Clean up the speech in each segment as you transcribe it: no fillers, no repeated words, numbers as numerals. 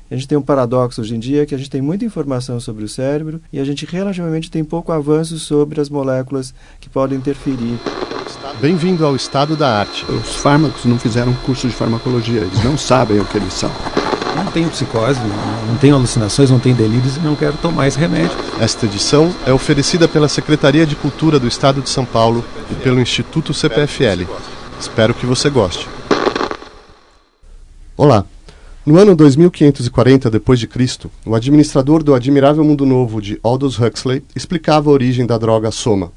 A gente tem um paradoxo hoje em dia que a gente tem muita informação sobre o cérebro e a gente relativamente tem pouco avanço sobre as moléculas que podem interferir. Bem-vindo ao Estado da Arte. Os fármacos não fizeram curso de farmacologia, eles não sabem o que eles são. Não tenho psicose, não tenho alucinações, não tenho delírios e não quero tomar esse remédio. Esta edição é oferecida pela Secretaria de Cultura do Estado de São Paulo e pelo Instituto CPFL. Espero que você goste. Olá. No ano 2540 d.C., o administrador do Admirável Mundo Novo de Aldous Huxley explicava a origem da droga soma.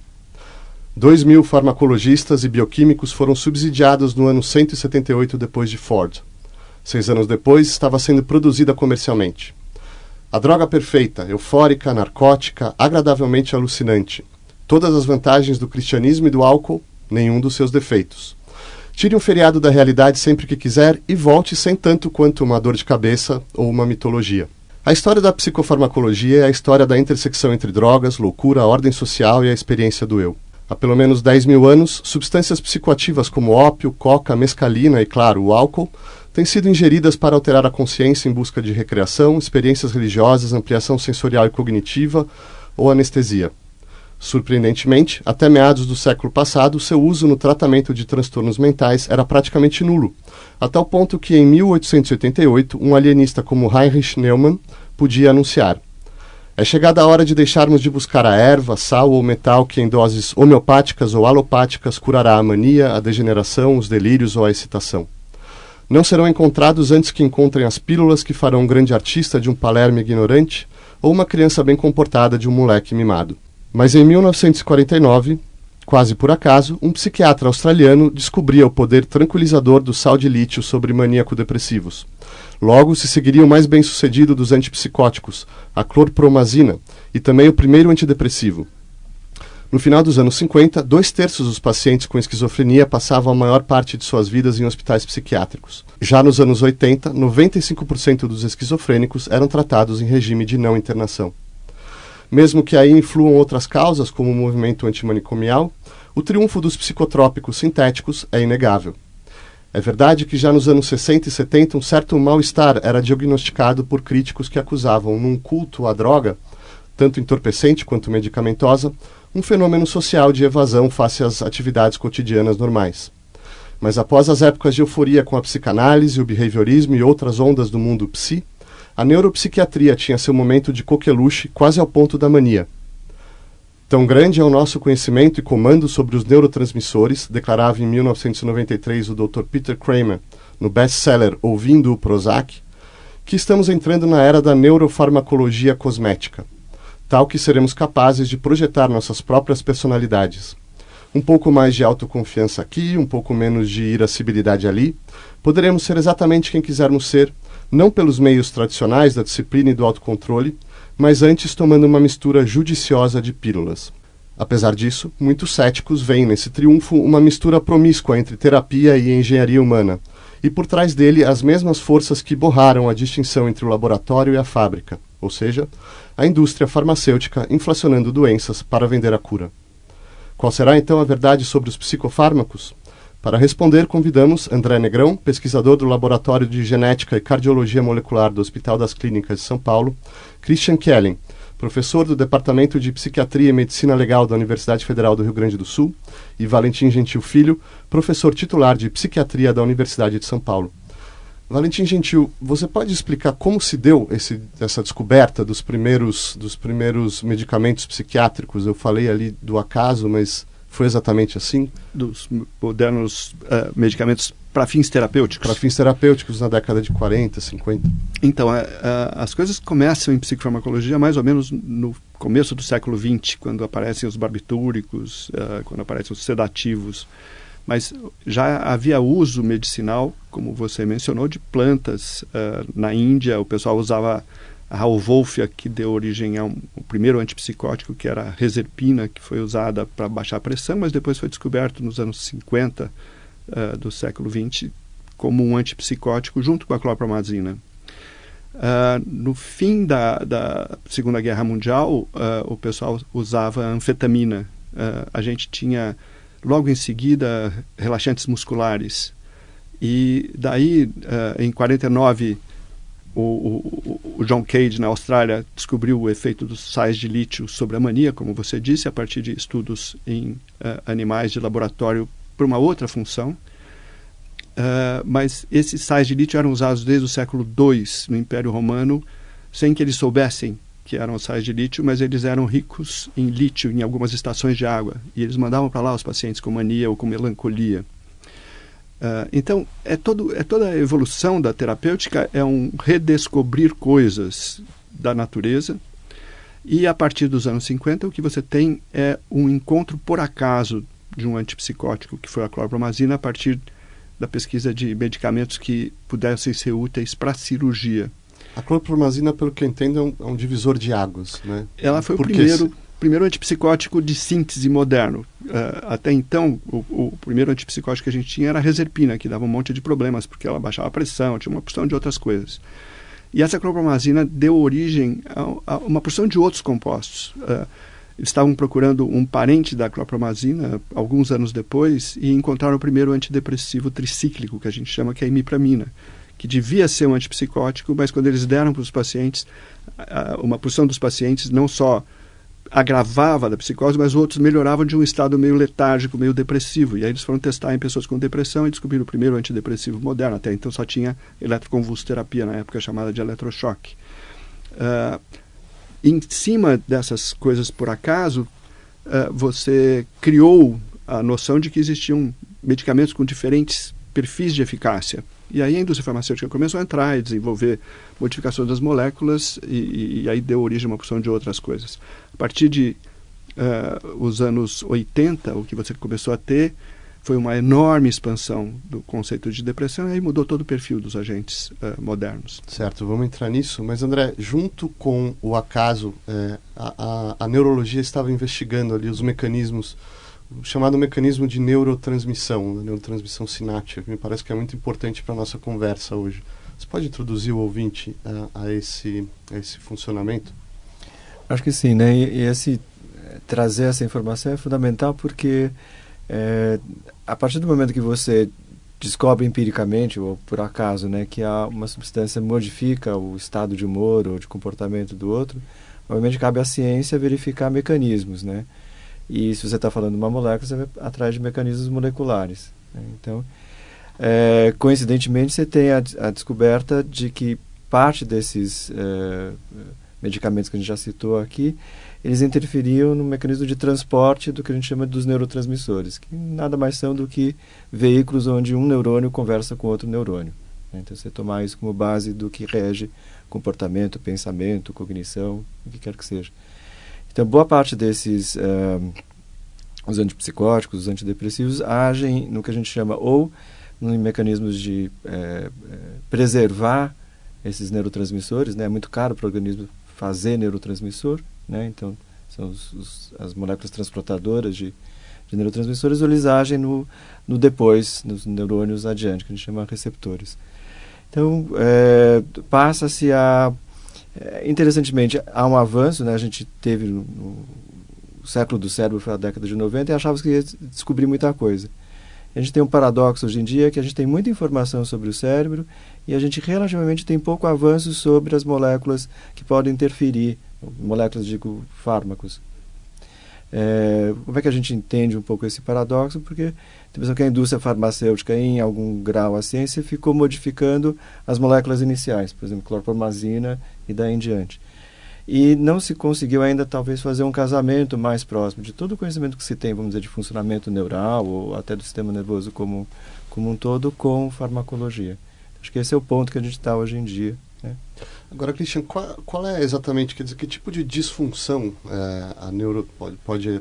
2.000 farmacologistas e bioquímicos foram subsidiados no ano 178 depois de Ford. 6 anos depois, estava sendo produzida comercialmente. A droga perfeita, eufórica, narcótica, agradavelmente alucinante. Todas as vantagens do cristianismo e do álcool, nenhum dos seus defeitos. Tire um feriado da realidade sempre que quiser e volte sem tanto quanto uma dor de cabeça ou uma mitologia. A história da psicofarmacologia é a história da intersecção entre drogas, loucura, ordem social e a experiência do eu. Há pelo menos 10.000 anos, substâncias psicoativas como ópio, coca, mescalina e, claro, o álcool têm sido ingeridas para alterar a consciência em busca de recreação, experiências religiosas, ampliação sensorial e cognitiva ou anestesia. Surpreendentemente, até meados do século passado, seu uso no tratamento de transtornos mentais era praticamente nulo, a tal ponto que, em 1888, um alienista como Heinrich Neumann podia anunciar: é chegada a hora de deixarmos de buscar a erva, sal ou metal que, em doses homeopáticas ou alopáticas, curará a mania, a degeneração, os delírios ou a excitação. Não serão encontrados antes que encontrem as pílulas que farão um grande artista de um Palermo ignorante ou uma criança bem comportada de um moleque mimado. Mas em 1949, quase por acaso, um psiquiatra australiano descobria o poder tranquilizador do sal de lítio sobre maníaco-depressivos. Logo, se seguiria o mais bem-sucedido dos antipsicóticos, a clorpromazina, e também o primeiro antidepressivo. No final dos anos 50, 2/3 dos pacientes com esquizofrenia passavam a maior parte de suas vidas em hospitais psiquiátricos. Já nos anos 80, 95% dos esquizofrênicos eram tratados em regime de não internação. Mesmo que aí influam outras causas, como o movimento antimanicomial, o triunfo dos psicotrópicos sintéticos é inegável. É verdade que já nos anos 60 e 70 um certo mal-estar era diagnosticado por críticos que acusavam, num culto à droga, tanto entorpecente quanto medicamentosa, um fenômeno social de evasão face às atividades cotidianas normais. Mas após as épocas de euforia com a psicanálise, o behaviorismo e outras ondas do mundo psi, a neuropsiquiatria tinha seu momento de coqueluche quase ao ponto da mania. Tão grande é o nosso conhecimento e comando sobre os neurotransmissores, declarava em 1993 o Dr. Peter Kramer, no best-seller Ouvindo o Prozac, que estamos entrando na era da neurofarmacologia cosmética, tal que seremos capazes de projetar nossas próprias personalidades. Um pouco mais de autoconfiança aqui, um pouco menos de irascibilidade ali, poderemos ser exatamente quem quisermos ser, não pelos meios tradicionais da disciplina e do autocontrole, mas antes tomando uma mistura judiciosa de pílulas. Apesar disso, muitos céticos veem nesse triunfo uma mistura promíscua entre terapia e engenharia humana, e por trás dele as mesmas forças que borraram a distinção entre o laboratório e a fábrica, ou seja, a indústria farmacêutica inflacionando doenças para vender a cura. Qual será então a verdade sobre os psicofármacos? Para responder, convidamos André Negrão, pesquisador do Laboratório de Genética e Cardiologia Molecular do Hospital das Clínicas de São Paulo, Christian Kellen, professor do Departamento de Psiquiatria e Medicina Legal da Universidade Federal do Rio Grande do Sul, e Valentim Gentil Filho, professor titular de Psiquiatria da Universidade de São Paulo. Valentim Gentil, você pode explicar como se deu essa descoberta dos primeiros medicamentos psiquiátricos? Eu falei ali do acaso, mas foi exatamente assim? Dos modernos medicamentos para fins terapêuticos? Para fins terapêuticos na década de 40, 50. Então, as coisas começam em psicofarmacologia mais ou menos no começo do século XX, quando aparecem os barbitúricos, quando aparecem os sedativos. Mas já havia uso medicinal, como você mencionou, de plantas. Na Índia, o pessoal usava a Rauvolfia, que deu origem ao primeiro antipsicótico, que era a reserpina, que foi usada para baixar a pressão, mas depois foi descoberto nos anos 50 do século XX como um antipsicótico junto com a clorpromazina. No fim da Segunda Guerra Mundial, o pessoal usava anfetamina. A gente tinha, logo em seguida, relaxantes musculares. E daí, em 49, o John Cade, na Austrália, descobriu o efeito dos sais de lítio sobre a mania, como você disse, a partir de estudos em animais de laboratório para uma outra função. Mas esses sais de lítio eram usados desde o século II no Império Romano, sem que eles soubessem que eram sais de lítio, mas eles eram ricos em lítio em algumas estações de água. E eles mandavam para lá os pacientes com mania ou com melancolia. Então, toda a evolução da terapêutica é um redescobrir coisas da natureza. E a partir dos anos 50, o que você tem é um encontro por acaso de um antipsicótico, que foi a clorpromazina, a partir da pesquisa de medicamentos que pudessem ser úteis para a cirurgia. A clorpromazina, pelo que eu entendo, é um divisor de águas, né? Ela foi o primeiro antipsicótico de síntese moderno. Até então, o primeiro antipsicótico que a gente tinha era a reserpina, que dava um monte de problemas, porque ela baixava a pressão, tinha uma porção de outras coisas. E essa clorpromazina deu origem a uma porção de outros compostos. Eles estavam procurando um parente da clorpromazina alguns anos depois e encontraram o primeiro antidepressivo tricíclico, que a gente chama, que é a imipramina, que devia ser um antipsicótico, mas quando eles deram para os pacientes, uma porção dos pacientes não só agravava da psicose, mas outros melhoravam de um estado meio letárgico, meio depressivo. E aí eles foram testar em pessoas com depressão e descobriram o primeiro antidepressivo moderno. Até então só tinha eletroconvulsoterapia, na época chamada de eletrochoque. Em cima dessas coisas por acaso, você criou a noção de que existiam medicamentos com diferentes perfis de eficácia. E aí a indústria farmacêutica começou a entrar e desenvolver modificações das moléculas e aí deu origem a uma porção de outras coisas. A partir de os anos 80, o que você começou a ter foi uma enorme expansão do conceito de depressão e aí mudou todo o perfil dos agentes modernos. Certo, vamos entrar nisso. Mas, André, junto com o acaso, a neurologia estava investigando ali os mecanismos, o chamado mecanismo de neurotransmissão, a neurotransmissão sináptica, que me parece que é muito importante para a nossa conversa hoje. Você pode introduzir o ouvinte a esse funcionamento? Acho que sim, né? E trazer essa informação é fundamental porque a partir do momento que você descobre empiricamente ou por acaso, né, que uma substância modifica o estado de humor ou de comportamento do outro, obviamente cabe à ciência verificar mecanismos, né? E se você está falando de uma molécula, você vai atrás de mecanismos moleculares, né? Então, coincidentemente, você tem a descoberta de que parte desses medicamentos que a gente já citou aqui, eles interferiam no mecanismo de transporte do que a gente chama dos neurotransmissores, que nada mais são do que veículos onde um neurônio conversa com outro neurônio, né? Então, você tomar isso como base do que rege comportamento, pensamento, cognição, o que quer que seja. Então, boa parte desses, os antipsicóticos, os antidepressivos, agem no que a gente chama ou em mecanismos de preservar esses neurotransmissores, né? É muito caro para o organismo fazer neurotransmissor, né? Então, são as moléculas transportadoras de neurotransmissores, ou eles agem no depois, nos neurônios adiante, que a gente chama receptores. Então, passa-se a... interessantemente, há um avanço, né? A gente teve no século do cérebro, foi a década de 90, e achava que ia descobrir muita coisa. A gente tem um paradoxo hoje em dia, que a gente tem muita informação sobre o cérebro e a gente relativamente tem pouco avanço sobre as moléculas que podem interferir, moléculas, digo, fármacos. Como é que a gente entende um pouco esse paradoxo? Porque tem a impressão que a indústria farmacêutica, em algum grau a ciência, ficou modificando as moléculas iniciais, por exemplo, clorpromazina e daí em diante. E não se conseguiu ainda, talvez, fazer um casamento mais próximo de todo o conhecimento que se tem, vamos dizer, de funcionamento neural ou até do sistema nervoso como um todo, com farmacologia. Acho que esse é o ponto que a gente está hoje em dia, né? Agora, Christian, qual é exatamente, quer dizer, que tipo de disfunção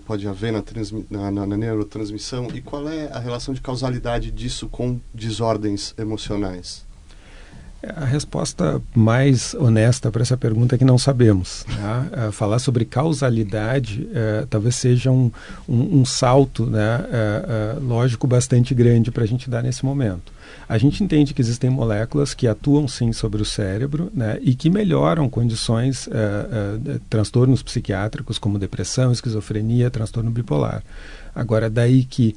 pode haver na neurotransmissão e qual é a relação de causalidade disso com desordens emocionais? A resposta mais honesta para essa pergunta é que não sabemos, né? Falar sobre causalidade talvez seja um salto, né, lógico bastante grande para a gente dar nesse momento. A gente entende que existem moléculas que atuam sim sobre o cérebro, né, e que melhoram condições, transtornos psiquiátricos como depressão, esquizofrenia, transtorno bipolar. Agora, daí que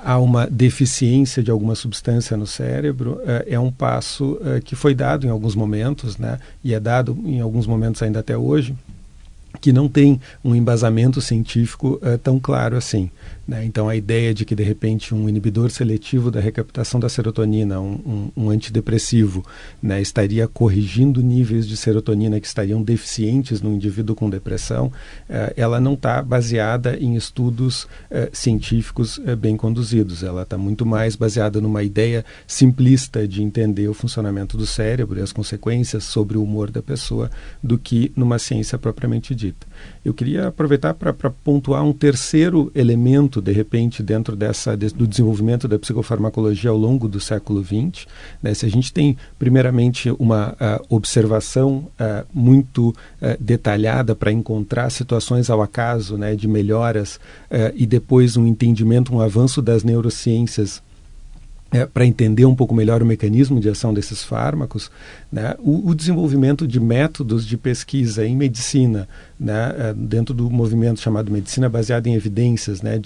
há uma deficiência de alguma substância no cérebro, é um passo que foi dado em alguns momentos, né, e é dado em alguns momentos ainda até hoje, que não tem um embasamento científico tão claro assim, né? Então, a ideia de que, de repente, um inibidor seletivo da recaptação da serotonina, um antidepressivo, né, estaria corrigindo níveis de serotonina que estariam deficientes no indivíduo com depressão, ela não está baseada em estudos científicos bem conduzidos. Ela está muito mais baseada numa ideia simplista de entender o funcionamento do cérebro e as consequências sobre o humor da pessoa do que numa ciência propriamente dita. Eu queria aproveitar para pontuar um terceiro elemento, de repente, dentro do desenvolvimento da psicofarmacologia ao longo do século XX. Né? Se a gente tem, primeiramente, uma observação muito detalhada para encontrar situações ao acaso, né, de melhoras, e depois um entendimento, um avanço das neurociências para entender um pouco melhor o mecanismo de ação desses fármacos, né, o desenvolvimento de métodos de pesquisa em medicina, né, dentro do movimento chamado medicina baseada em evidências, né,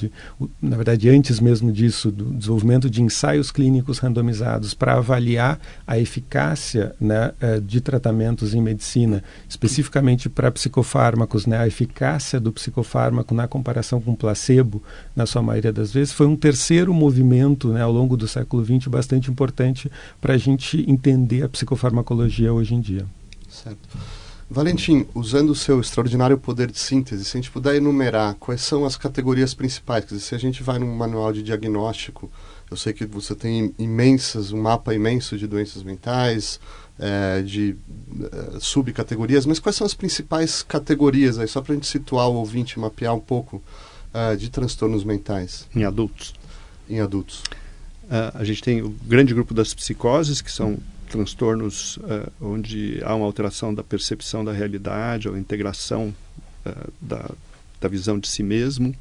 na verdade, antes mesmo disso, do desenvolvimento de ensaios clínicos randomizados para avaliar a eficácia, né, de tratamentos em medicina, especificamente para psicofármacos, né, a eficácia do psicofármaco na comparação com placebo, na sua maioria das vezes, foi um terceiro movimento, né, ao longo do século XX bastante importante para a gente entender a psicofarmacologia hoje em dia. Certo. Valentim, usando o seu extraordinário poder de síntese, se a gente puder enumerar quais são as categorias principais, quer dizer, se a gente vai num manual de diagnóstico, eu sei que você tem um mapa imenso de doenças mentais, de subcategorias, mas quais são as principais categorias aí, só para a gente situar o ouvinte, mapear um pouco de transtornos mentais? Em adultos. Em adultos. A gente tem o grande grupo das psicoses, que são transtornos onde há uma alteração da percepção da realidade ou integração da visão de si mesmo.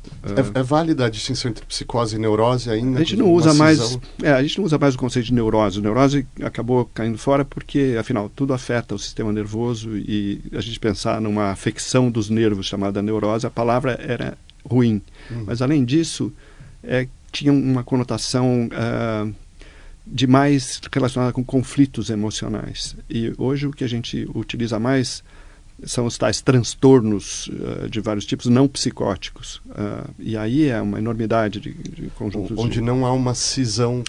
É válida a distinção entre psicose e neurose ainda? A gente não usa mais o conceito de neurose. Neurose acabou caindo fora porque, afinal, tudo afeta o sistema nervoso, e a gente pensar numa afecção dos nervos chamada neurose, a palavra era ruim. Mas, além disso, tinha uma conotação demais relacionada com conflitos emocionais. E hoje o que a gente utiliza mais são os tais transtornos de vários tipos não psicóticos. E aí é uma enormidade de conjuntos. Onde não há uma cisão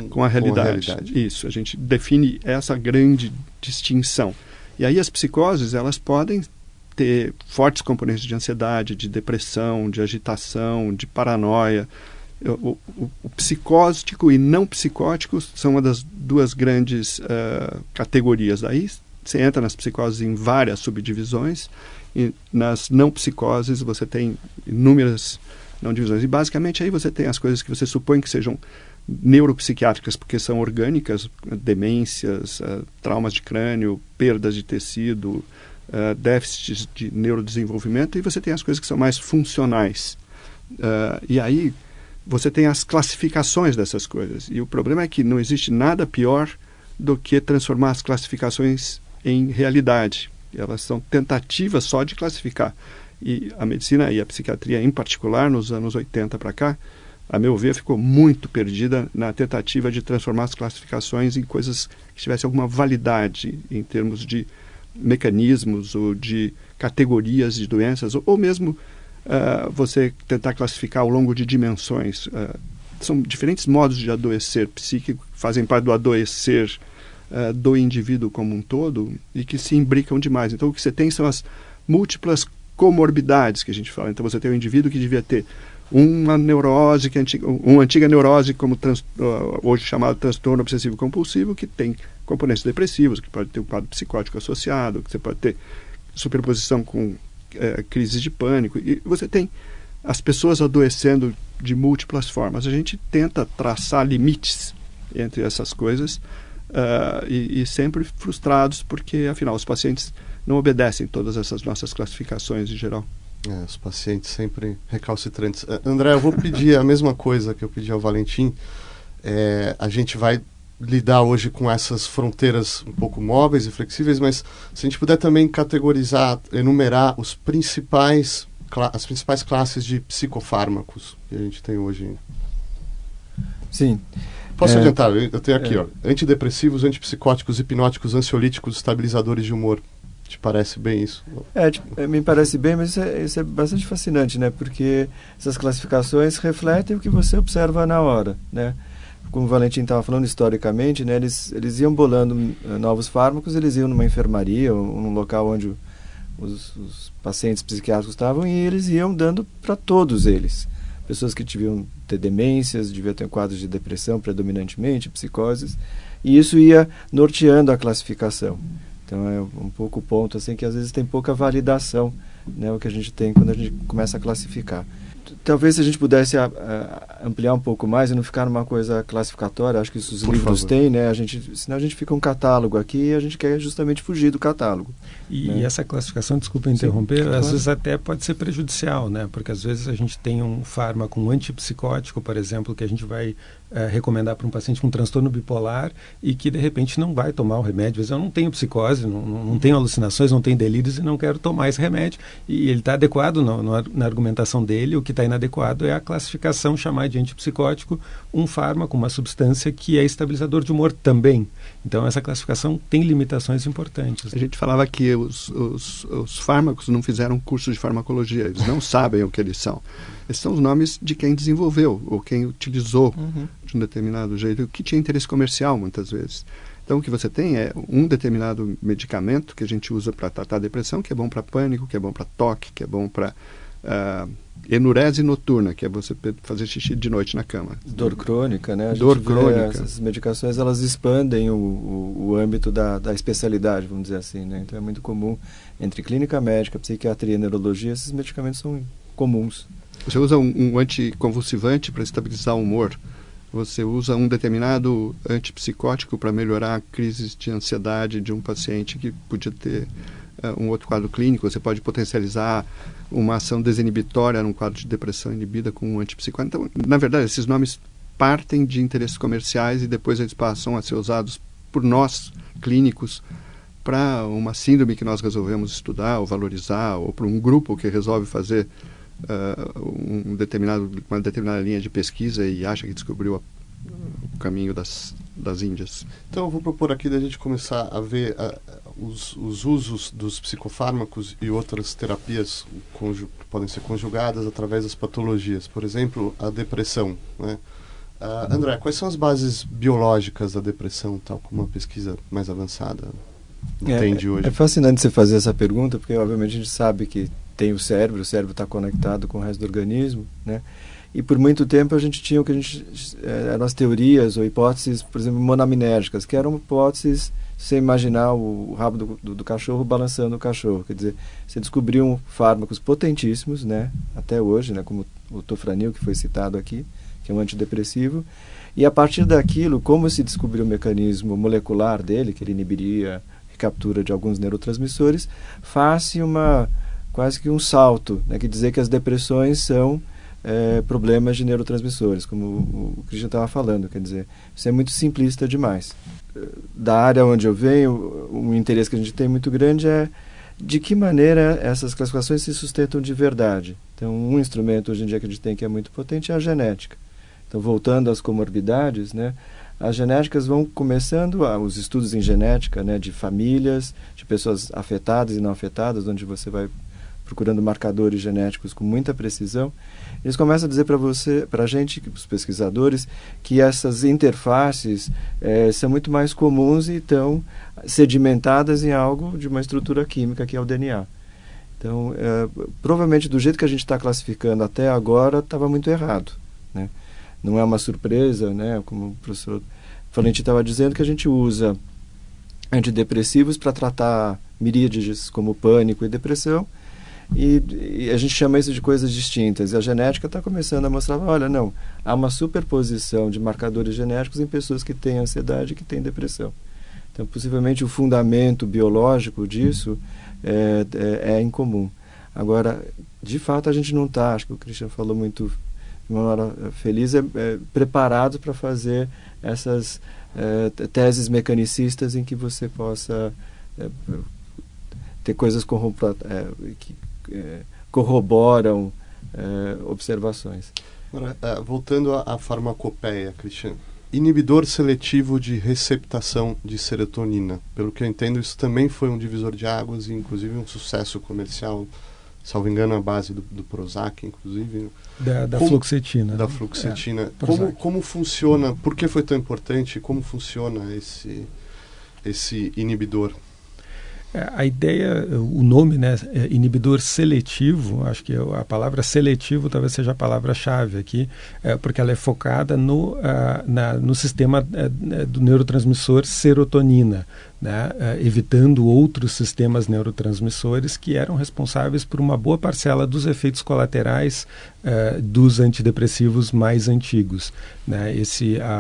com a realidade. Isso, a gente define essa grande distinção. E aí as psicoses, elas podem ter fortes componentes de ansiedade, de depressão, de agitação, de paranoia. O psicótico e não psicótico são uma das duas grandes categorias. Daí você entra nas psicoses em várias subdivisões, e nas não psicoses você tem inúmeras não divisões. E basicamente aí você tem as coisas que você supõe que sejam neuropsiquiátricas, porque são orgânicas, demências, traumas de crânio, perdas de tecido, déficits de neurodesenvolvimento, e você tem as coisas que são mais funcionais. E aí você tem as classificações dessas coisas. E o problema é que não existe nada pior do que transformar as classificações em realidade. Elas são tentativas só de classificar. E a medicina e a psiquiatria, em particular, nos anos 80 para cá, a meu ver, ficou muito perdida na tentativa de transformar as classificações em coisas que tivessem alguma validade em termos de mecanismos ou de categorias de doenças, ou mesmo você tentar classificar ao longo de dimensões. São diferentes modos de adoecer psíquico, que fazem parte do adoecer do indivíduo como um todo e que se imbricam demais. Então, o que você tem são as múltiplas comorbidades que a gente fala. Então, você tem um indivíduo que devia ter uma neurose, uma antiga neurose, como hoje chamado transtorno obsessivo compulsivo, que tem componentes depressivos, que pode ter um quadro psicótico associado, que você pode ter superposição com crises de pânico, e você tem as pessoas adoecendo de múltiplas formas. A gente tenta traçar limites entre essas coisas e sempre frustrados porque, afinal, os pacientes não obedecem todas essas nossas classificações em geral. Os pacientes sempre recalcitrantes. André, eu vou pedir a mesma coisa que eu pedi ao Valentim. A gente vai lidar hoje com essas fronteiras um pouco móveis e flexíveis, mas se a gente puder também categorizar, enumerar as principais classes de psicofármacos que a gente tem hoje. Sim. Posso adiantar? Eu tenho aqui, antidepressivos, antipsicóticos, hipnóticos, ansiolíticos, estabilizadores de humor. Te parece bem isso? Me parece bem, mas isso é bastante fascinante, né? Porque essas classificações refletem o que você observa na hora, né? Como o Valentim estava falando historicamente, né? Eles iam bolando novos fármacos, eles iam numa enfermaria ou num local onde os pacientes psiquiátricos estavam, e eles iam dando para todos eles. Pessoas que deviam ter demências, deviam ter quadros de depressão predominantemente, psicoses, e isso ia norteando a classificação. Então é um pouco o ponto assim, que às vezes tem pouca validação, né, o que a gente tem quando a gente começa a classificar. Talvez se a gente pudesse ampliar um pouco mais e não ficar numa coisa classificatória, acho que isso os livros têm, né? Senão a gente fica um catálogo aqui e a gente quer justamente fugir do catálogo. E essa classificação, desculpa interromper, às vezes até pode ser prejudicial, né? Porque às vezes a gente tem um fármaco, um antipsicótico, por exemplo, que a gente vai recomendar para um paciente com transtorno bipolar e que de repente não vai tomar o remédio. Às vezes eu não tenho psicose, não tenho alucinações, não tenho delírios e não quero tomar esse remédio. E ele está adequado na argumentação dele. O que está inadequado é a classificação chamar de antipsicótico um fármaco, uma substância que é estabilizador de humor também. Então essa classificação tem limitações importantes. A gente falava que os fármacos não fizeram curso de farmacologia, eles não sabem o que eles são. Esses são os nomes de quem desenvolveu ou quem utilizou de um determinado jeito, que tinha interesse comercial muitas vezes. Então o que você tem é um determinado medicamento que a gente usa para tratar a depressão, que é bom para pânico, que é bom para toque, que é bom para enurese noturna, que é você fazer xixi de noite na cama. Dor crônica, né? Dor crônica. Essas medicações, elas expandem o âmbito da especialidade, vamos dizer assim, né? Então é muito comum, entre clínica médica, psiquiatria e neurologia, esses medicamentos são comuns. Você usa um anticonvulsivante para estabilizar o humor. Você usa um determinado antipsicótico para melhorar crises de ansiedade de um paciente que podia ter um outro quadro clínico. Você pode potencializar uma ação desinibitória num quadro de depressão inibida com um antipsicótico. Então, na verdade, esses nomes partem de interesses comerciais e depois eles passam a ser usados por nós, clínicos, para uma síndrome que nós resolvemos estudar ou valorizar, ou para um grupo que resolve fazer uma determinada linha de pesquisa e acha que descobriu o caminho das Índias. Então eu vou propor aqui da gente começar a ver os usos dos psicofármacos e outras terapias que podem ser conjugadas através das patologias. Por exemplo, a depressão, né? André, quais são as bases biológicas da depressão, tal como uma pesquisa mais avançada entende hoje? É fascinante você fazer essa pergunta, porque obviamente a gente sabe que tem o cérebro está conectado com o resto do organismo, né? E por muito tempo a gente tinha o que eram as teorias ou hipóteses, por exemplo, monaminérgicas, que eram hipóteses, você imaginar o rabo do cachorro balançando o cachorro, quer dizer, você descobriu fármacos potentíssimos, né? Até hoje, né? Como o tofranil, que foi citado aqui, que é um antidepressivo, e a partir daquilo, como se descobriu o mecanismo molecular dele, que ele inibiria a recaptura de alguns neurotransmissores, faz-se quase que um salto, né, que dizer que as depressões são problemas de neurotransmissores, como o Christian estava falando, quer dizer, isso é muito simplista demais. Da área onde eu venho, um interesse que a gente tem muito grande é de que maneira essas classificações se sustentam de verdade. Então, um instrumento hoje em dia que a gente tem que é muito potente é a genética. Então, voltando às comorbidades, né, as genéticas vão começando, os estudos em genética, né, de famílias, de pessoas afetadas e não afetadas, onde você vai procurando marcadores genéticos com muita precisão, eles começam a dizer para a gente, os pesquisadores, que essas interfaces são muito mais comuns e estão sedimentadas em algo de uma estrutura química, que é o DNA. Então, provavelmente do jeito que a gente está classificando até agora, estava muito errado, né? Não é uma surpresa, né? Como o professor Valentim estava dizendo, que a gente usa antidepressivos para tratar miríades como pânico e depressão, e a gente chama isso de coisas distintas. E a genética está começando a mostrar, olha, não, há uma superposição de marcadores genéticos em pessoas que têm ansiedade e que têm depressão. Então, possivelmente, o fundamento biológico disso é incomum. Agora, de fato, a gente não está, acho que o Christian falou muito de uma hora feliz, preparados para fazer essas teses mecanicistas em que você possa ter coisas que corroboram observações. Agora, voltando à farmacopeia, Cristiano, inibidor seletivo de receptação de serotonina. Pelo que eu entendo, isso também foi um divisor de águas e, inclusive, um sucesso comercial, salvo engano, a base do Prozac, inclusive. Da fluoxetina. Da fluoxetina. Como funciona, por que foi tão importante, como funciona esse inibidor? A ideia, o nome, né, inibidor seletivo, acho que a palavra seletivo talvez seja a palavra-chave aqui, porque ela é focada no sistema do neurotransmissor serotonina, né, evitando outros sistemas neurotransmissores que eram responsáveis por uma boa parcela dos efeitos colaterais dos antidepressivos mais antigos. Né?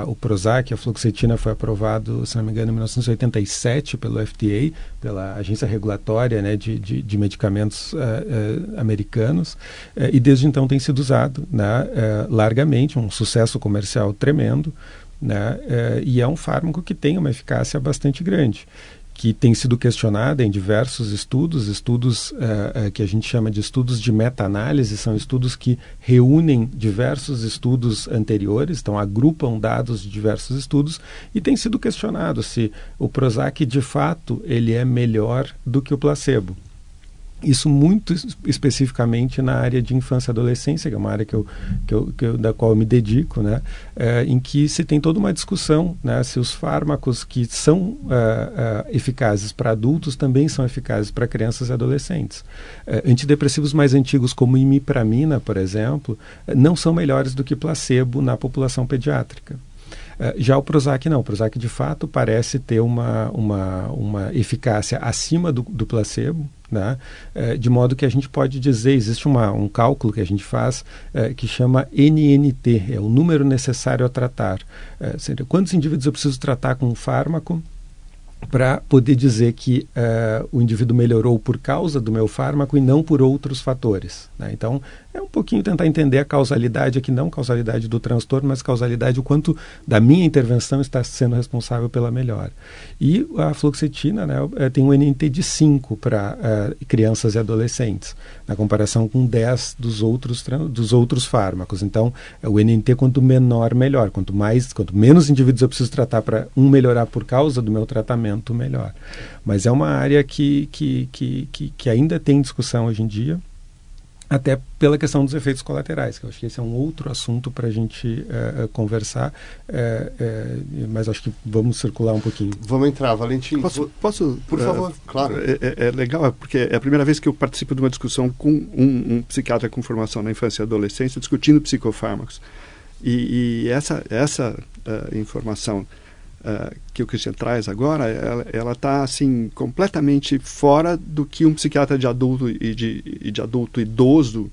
O Prozac, a fluoxetina, foi aprovado, se não me engano, em 1987 pelo FDA, pela Agência Regulatória, né, de Medicamentos americanos, e desde então tem sido usado, né, largamente, um sucesso comercial tremendo, né, e é um fármaco que tem uma eficácia bastante grande, que tem sido questionada em diversos estudos que a gente chama de estudos de meta-análise, são estudos que reúnem diversos estudos anteriores, então agrupam dados de diversos estudos, e tem sido questionado se o Prozac de fato ele é melhor do que o placebo. Isso muito especificamente na área de infância e adolescência, que é uma área da qual eu me dedico, né, em que se tem toda uma discussão, né, se os fármacos que são eficazes para adultos também são eficazes para crianças e adolescentes. Antidepressivos mais antigos, como imipramina, por exemplo, não são melhores do que placebo na população pediátrica. Já o Prozac não. O Prozac, de fato, parece ter uma eficácia acima do placebo, né? De modo que a gente pode dizer, existe um cálculo que a gente faz que chama NNT, é o número necessário a tratar. Quantos indivíduos eu preciso tratar com um fármaco para poder dizer que o indivíduo melhorou por causa do meu fármaco e não por outros fatores, né? Então, é um pouquinho tentar entender a causalidade aqui, não causalidade do transtorno, mas causalidade o quanto da minha intervenção está sendo responsável pela melhora. E a fluoxetina, né, tem um NNT de 5 para crianças e adolescentes, na comparação com 10 dos outros fármacos. Então, o NNT, quanto menor, melhor. Quanto menos indivíduos eu preciso tratar para melhorar por causa do meu tratamento, melhor. Mas é uma área que ainda tem discussão hoje em dia, até pela questão dos efeitos colaterais, que eu acho que esse é um outro assunto para a gente conversar, mas acho que vamos circular um pouquinho. Vamos entrar, Valentim. Posso por favor, claro. É legal, porque é a primeira vez que eu participo de uma discussão com um psiquiatra com formação na infância e adolescência, discutindo psicofármacos. E essa informação que o Cristian traz agora, ela está assim, completamente fora do que um psiquiatra de adulto e de adulto idoso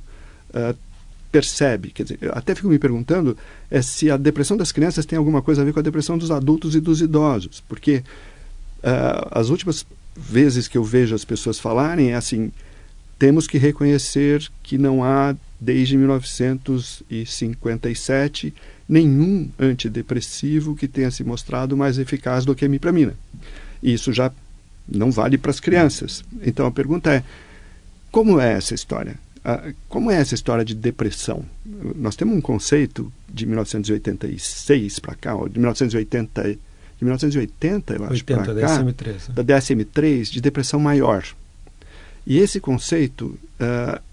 percebe. Quer dizer, eu até fico me perguntando se a depressão das crianças tem alguma coisa a ver com a depressão dos adultos e dos idosos, porque as últimas vezes que eu vejo as pessoas falarem é assim: temos que reconhecer que não há, desde 1957, nenhum antidepressivo que tenha se mostrado mais eficaz do que a imipramina. E isso já não vale para as crianças. Então a pergunta é, como é essa história? Como é essa história de depressão? Nós temos um conceito de 1986 para cá, ou de 1980, eu acho, para cá, da DSM-3, de depressão maior. E esse conceito,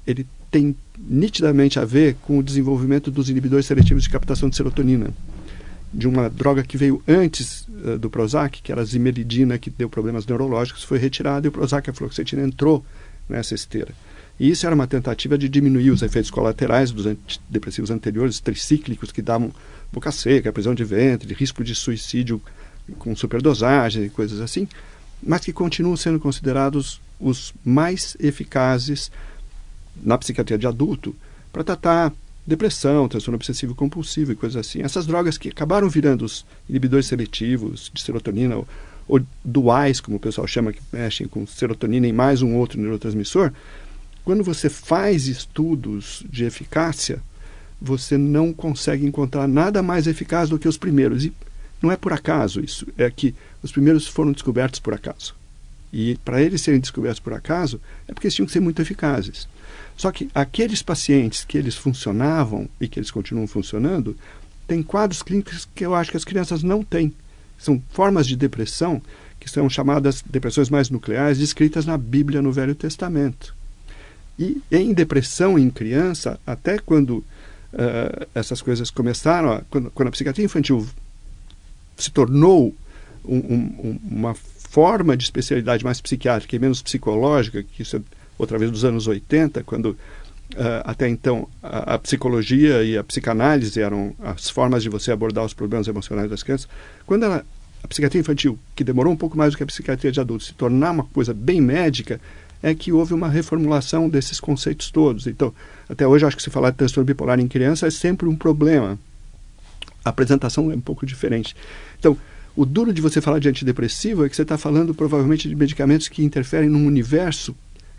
ele tem nitidamente a ver com o desenvolvimento dos inibidores seletivos de captação de serotonina, de uma droga que veio antes do Prozac, que era a zimelidina, que deu problemas neurológicos, foi retirada, e o Prozac, a fluoxetina, entrou nessa esteira. E isso era uma tentativa de diminuir os efeitos colaterais dos antidepressivos anteriores, tricíclicos, que davam boca seca, prisão de ventre, risco de suicídio com superdosagem e coisas assim, mas que continuam sendo considerados os mais eficazes na psiquiatria de adulto para tratar depressão, transtorno obsessivo compulsivo e coisas assim. Essas drogas que acabaram virando os inibidores seletivos de serotonina, ou duais, como o pessoal chama, que mexem com serotonina e mais um outro neurotransmissor, quando você faz estudos de eficácia, você não consegue encontrar nada mais eficaz do que os primeiros. não é por acaso isso, é que os primeiros foram descobertos por acaso. E para eles serem descobertos por acaso, é porque eles tinham que ser muito eficazes. Só que aqueles pacientes que eles funcionavam e que eles continuam funcionando, têm quadros clínicos que eu acho que as crianças não têm. São formas de depressão que são chamadas depressões mais nucleares, descritas na Bíblia no Velho Testamento. E em depressão em criança, até quando essas coisas começaram, quando a psiquiatria infantil se tornou uma forma de especialidade mais psiquiátrica e menos psicológica, que isso é outra vez dos anos 80, quando até então a psicologia e a psicanálise eram as formas de você abordar os problemas emocionais das crianças, quando a psiquiatria infantil, que demorou um pouco mais do que a psiquiatria de adultos, se tornar uma coisa bem médica, é que houve uma reformulação desses conceitos todos. Então, até hoje, acho que se falar de transtorno bipolar em criança é sempre um problema. A apresentação é um pouco diferente. Então, o duro de você falar de antidepressivo é que você está falando provavelmente de medicamentos que interferem num universo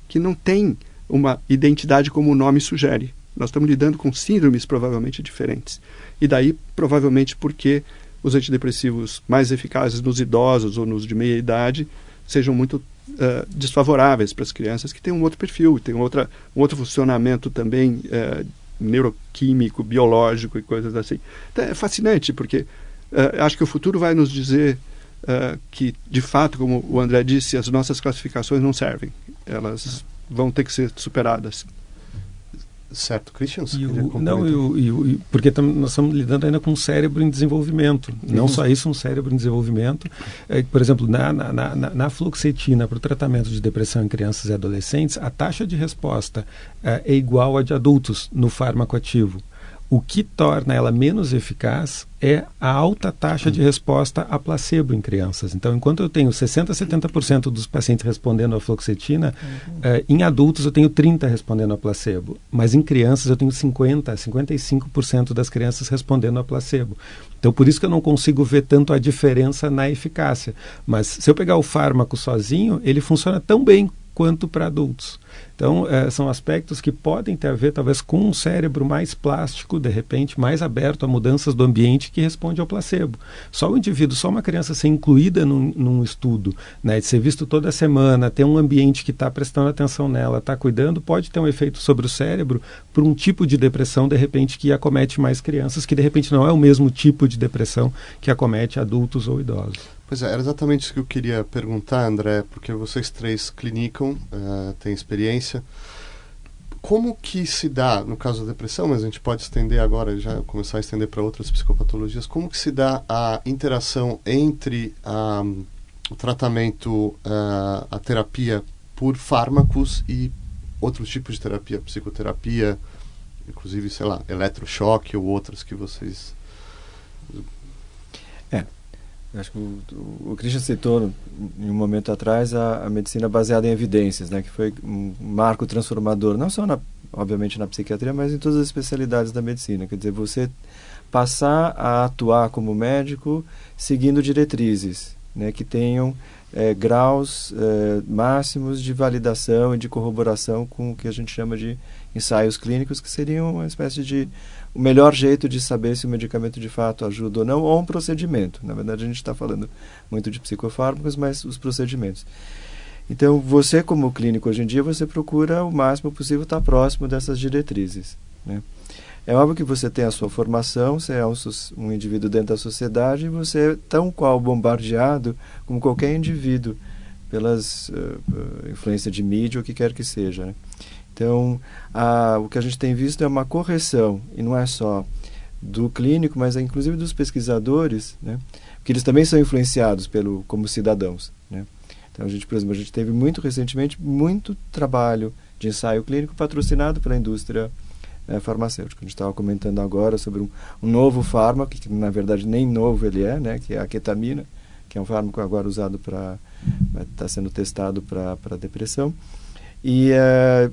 que não tem uma identidade como o nome sugere. Nós estamos lidando com síndromes provavelmente diferentes. E daí, provavelmente, porque os antidepressivos mais eficazes nos idosos ou nos de meia idade sejam muito desfavoráveis para as crianças que têm um outro perfil, têm um outro funcionamento também neuroquímico, biológico e coisas assim. Então, é fascinante, porque acho que o futuro vai nos dizer que, de fato, como o André disse, as nossas classificações não servem. Elas vão ter que ser superadas. Certo, Christian? Porque nós estamos lidando ainda com um cérebro em desenvolvimento. Não só isso, um cérebro em desenvolvimento. Por exemplo, na fluoxetina para o tratamento de depressão em crianças e adolescentes, a taxa de resposta é igual à de adultos no fármaco ativo. O que torna ela menos eficaz é a alta taxa de resposta a placebo em crianças. Então, enquanto eu tenho 60% a 70% dos pacientes respondendo à fluoxetina, em adultos eu tenho 30% respondendo a placebo. Mas em crianças eu tenho 50% a 55% das crianças respondendo a placebo. Então, por isso que eu não consigo ver tanto a diferença na eficácia. Mas se eu pegar o fármaco sozinho, ele funciona tão bem quanto para adultos. Então, são aspectos que podem ter a ver, talvez, com um cérebro mais plástico, de repente, mais aberto a mudanças do ambiente que responde ao placebo. Só o indivíduo, só uma criança ser incluída num estudo, né, de ser visto toda semana, ter um ambiente que está prestando atenção nela, está cuidando, pode ter um efeito sobre o cérebro por um tipo de depressão, de repente, que acomete mais crianças, que de repente não é o mesmo tipo de depressão que acomete adultos ou idosos. Pois é, era exatamente isso que eu queria perguntar, André, porque vocês três clinicam, têm experiência. Como que se dá, no caso da depressão, mas a gente pode estender agora, já começar a estender para outras psicopatologias, como que se dá a interação entre o tratamento, a terapia por fármacos e outros tipos de terapia, psicoterapia, inclusive, sei lá, eletrochoque ou outras que vocês... Acho que o Christian citou em um momento atrás a medicina baseada em evidências, né, que foi um marco transformador, não só obviamente na psiquiatria, mas em todas as especialidades da medicina. Quer dizer, você passar a atuar como médico seguindo diretrizes, né, que tenham graus máximos de validação e de corroboração com o que a gente chama de ensaios clínicos, que seriam uma espécie de o melhor jeito de saber se o medicamento de fato ajuda ou não, ou um procedimento. Na verdade, a gente está falando muito de psicofármacos, mas os procedimentos. Então, você como clínico hoje em dia, você procura o máximo possível estar próximo dessas diretrizes, né? É óbvio que você tem a sua formação, você é um indivíduo dentro da sociedade e você é tão qual bombardeado como qualquer indivíduo pelas influência de mídia ou o que quer que seja, né? Então, o que a gente tem visto é uma correção, e não é só do clínico, mas inclusive dos pesquisadores, né? Porque eles também são influenciados como cidadãos, né? Então, por exemplo, a gente teve muito recentemente muito trabalho de ensaio clínico patrocinado pela indústria farmacêutica. A gente estava comentando agora sobre um novo fármaco, que na verdade nem novo ele é, né? Que é a ketamina, que é um fármaco agora usado está sendo testado para depressão. E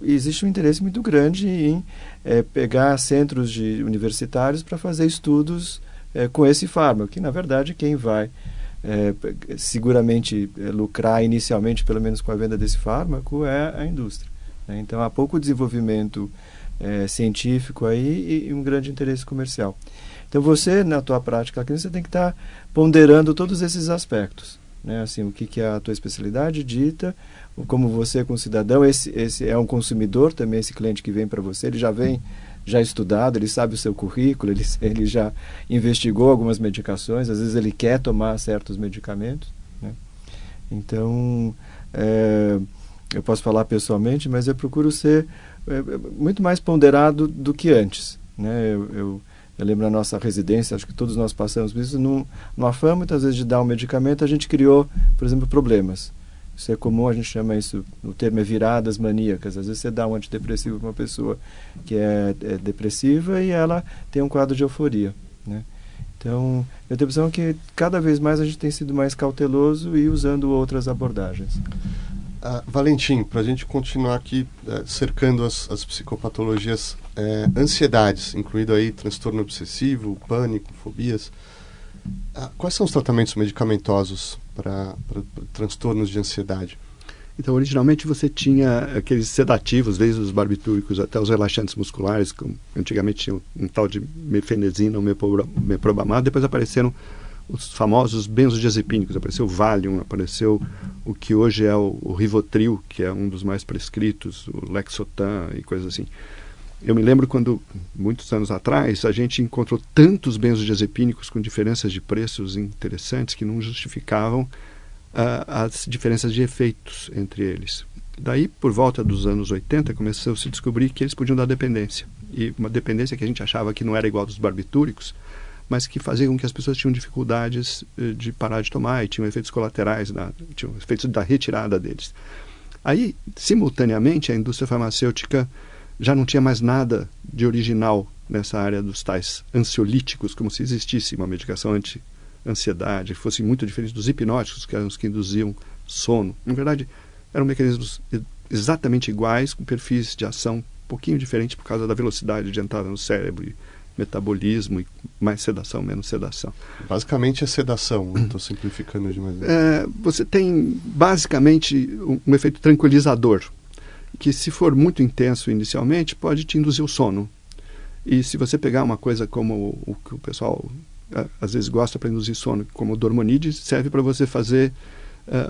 existe um interesse muito grande em pegar centros universitários para fazer estudos com esse fármaco, que na verdade quem vai seguramente lucrar inicialmente, pelo menos com a venda desse fármaco, é a indústria, né? Então há pouco desenvolvimento científico aí e um grande interesse comercial. Então você, na tua prática clínica, você tem que estar ponderando todos esses aspectos, né? Assim, o que é a tua especialidade dita, como você como cidadão, esse é um consumidor também, esse cliente que vem para você, ele já vem já estudado, ele sabe o seu currículo, ele já investigou algumas medicações, às vezes ele quer tomar certos medicamentos, né? Então, eu posso falar pessoalmente, mas eu procuro ser muito mais ponderado do que antes, né? Eu lembro na nossa residência, acho que todos nós passamos por isso, no afã, muitas vezes, de dar um medicamento, a gente criou, por exemplo, problemas. Isso é comum, a gente chama isso, o termo é viradas maníacas. Às vezes você dá um antidepressivo para uma pessoa que é depressiva e ela tem um quadro de euforia, né? Então, eu tenho a impressão que cada vez mais a gente tem sido mais cauteloso e usando outras abordagens. Valentim, para a gente continuar aqui cercando as psicopatologias, ansiedades, incluído aí transtorno obsessivo, pânico, fobias, quais são os tratamentos medicamentosos para transtornos de ansiedade? Então, originalmente você tinha aqueles sedativos, desde os barbitúricos até os relaxantes musculares, como antigamente tinha um tal de mefenezina ou meprobamate, depois apareceram os famosos benzodiazepínicos, apareceu o Valium, apareceu o que hoje é o Rivotril, que é um dos mais prescritos, o Lexotan e coisas assim. Eu me lembro quando, muitos anos atrás, a gente encontrou tantos benzodiazepínicos com diferenças de preços interessantes que não justificavam as diferenças de efeitos entre eles. Daí, por volta dos anos 80, começou a se descobrir que eles podiam dar dependência. E uma dependência que a gente achava que não era igual dos barbitúricos, mas que fazia com que as pessoas tinham dificuldades de parar de tomar e tinham efeitos colaterais, tinham efeitos da retirada deles. Aí, simultaneamente, a indústria farmacêutica já não tinha mais nada de original nessa área dos tais ansiolíticos, como se existisse uma medicação anti-ansiedade, fosse muito diferente dos hipnóticos, que eram os que induziam sono. Na verdade, eram mecanismos exatamente iguais, com perfis de ação um pouquinho diferentes por causa da velocidade de entrada no cérebro, e metabolismo, e mais sedação, menos sedação. Basicamente é sedação, estou simplificando demais. Você tem basicamente um efeito tranquilizador, que se for muito intenso inicialmente, pode te induzir o sono. E se você pegar uma coisa como o que o pessoal às vezes gosta para induzir sono, como o Dormonide, serve para você fazer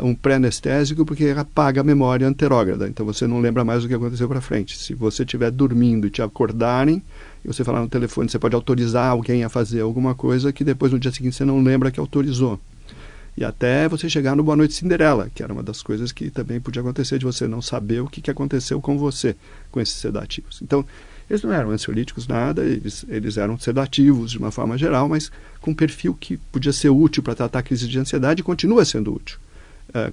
um pré-anestésico, porque apaga a memória anterógrada, então você não lembra mais o que aconteceu para frente. Se você estiver dormindo e te acordarem, e você falar no telefone, você pode autorizar alguém a fazer alguma coisa que depois no dia seguinte você não lembra que autorizou. E até você chegar no Boa Noite Cinderela, que era uma das coisas que também podia acontecer, de você não saber o que aconteceu com você com esses sedativos. Então, eles não eram ansiolíticos, nada, eles eram sedativos de uma forma geral, mas com um perfil que podia ser útil para tratar a crise de ansiedade e continua sendo útil.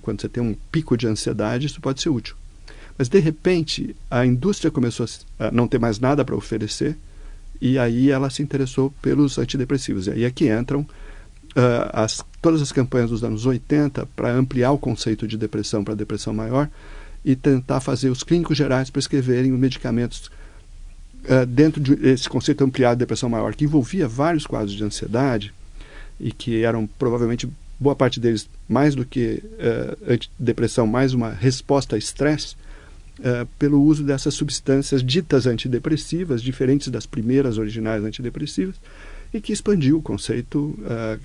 Quando você tem um pico de ansiedade, isso pode ser útil. Mas, de repente, a indústria começou a não ter mais nada para oferecer, e aí ela se interessou pelos antidepressivos. E aí é que entram todas as campanhas dos anos 80 para ampliar o conceito de depressão para depressão maior e tentar fazer os clínicos gerais prescreverem medicamentos dentro desse conceito ampliado de depressão maior, que envolvia vários quadros de ansiedade e que eram provavelmente, boa parte deles, mais do que antidepressão, mais uma resposta a estresse, pelo uso dessas substâncias ditas antidepressivas, diferentes das primeiras originais antidepressivas, e que expandiu o conceito,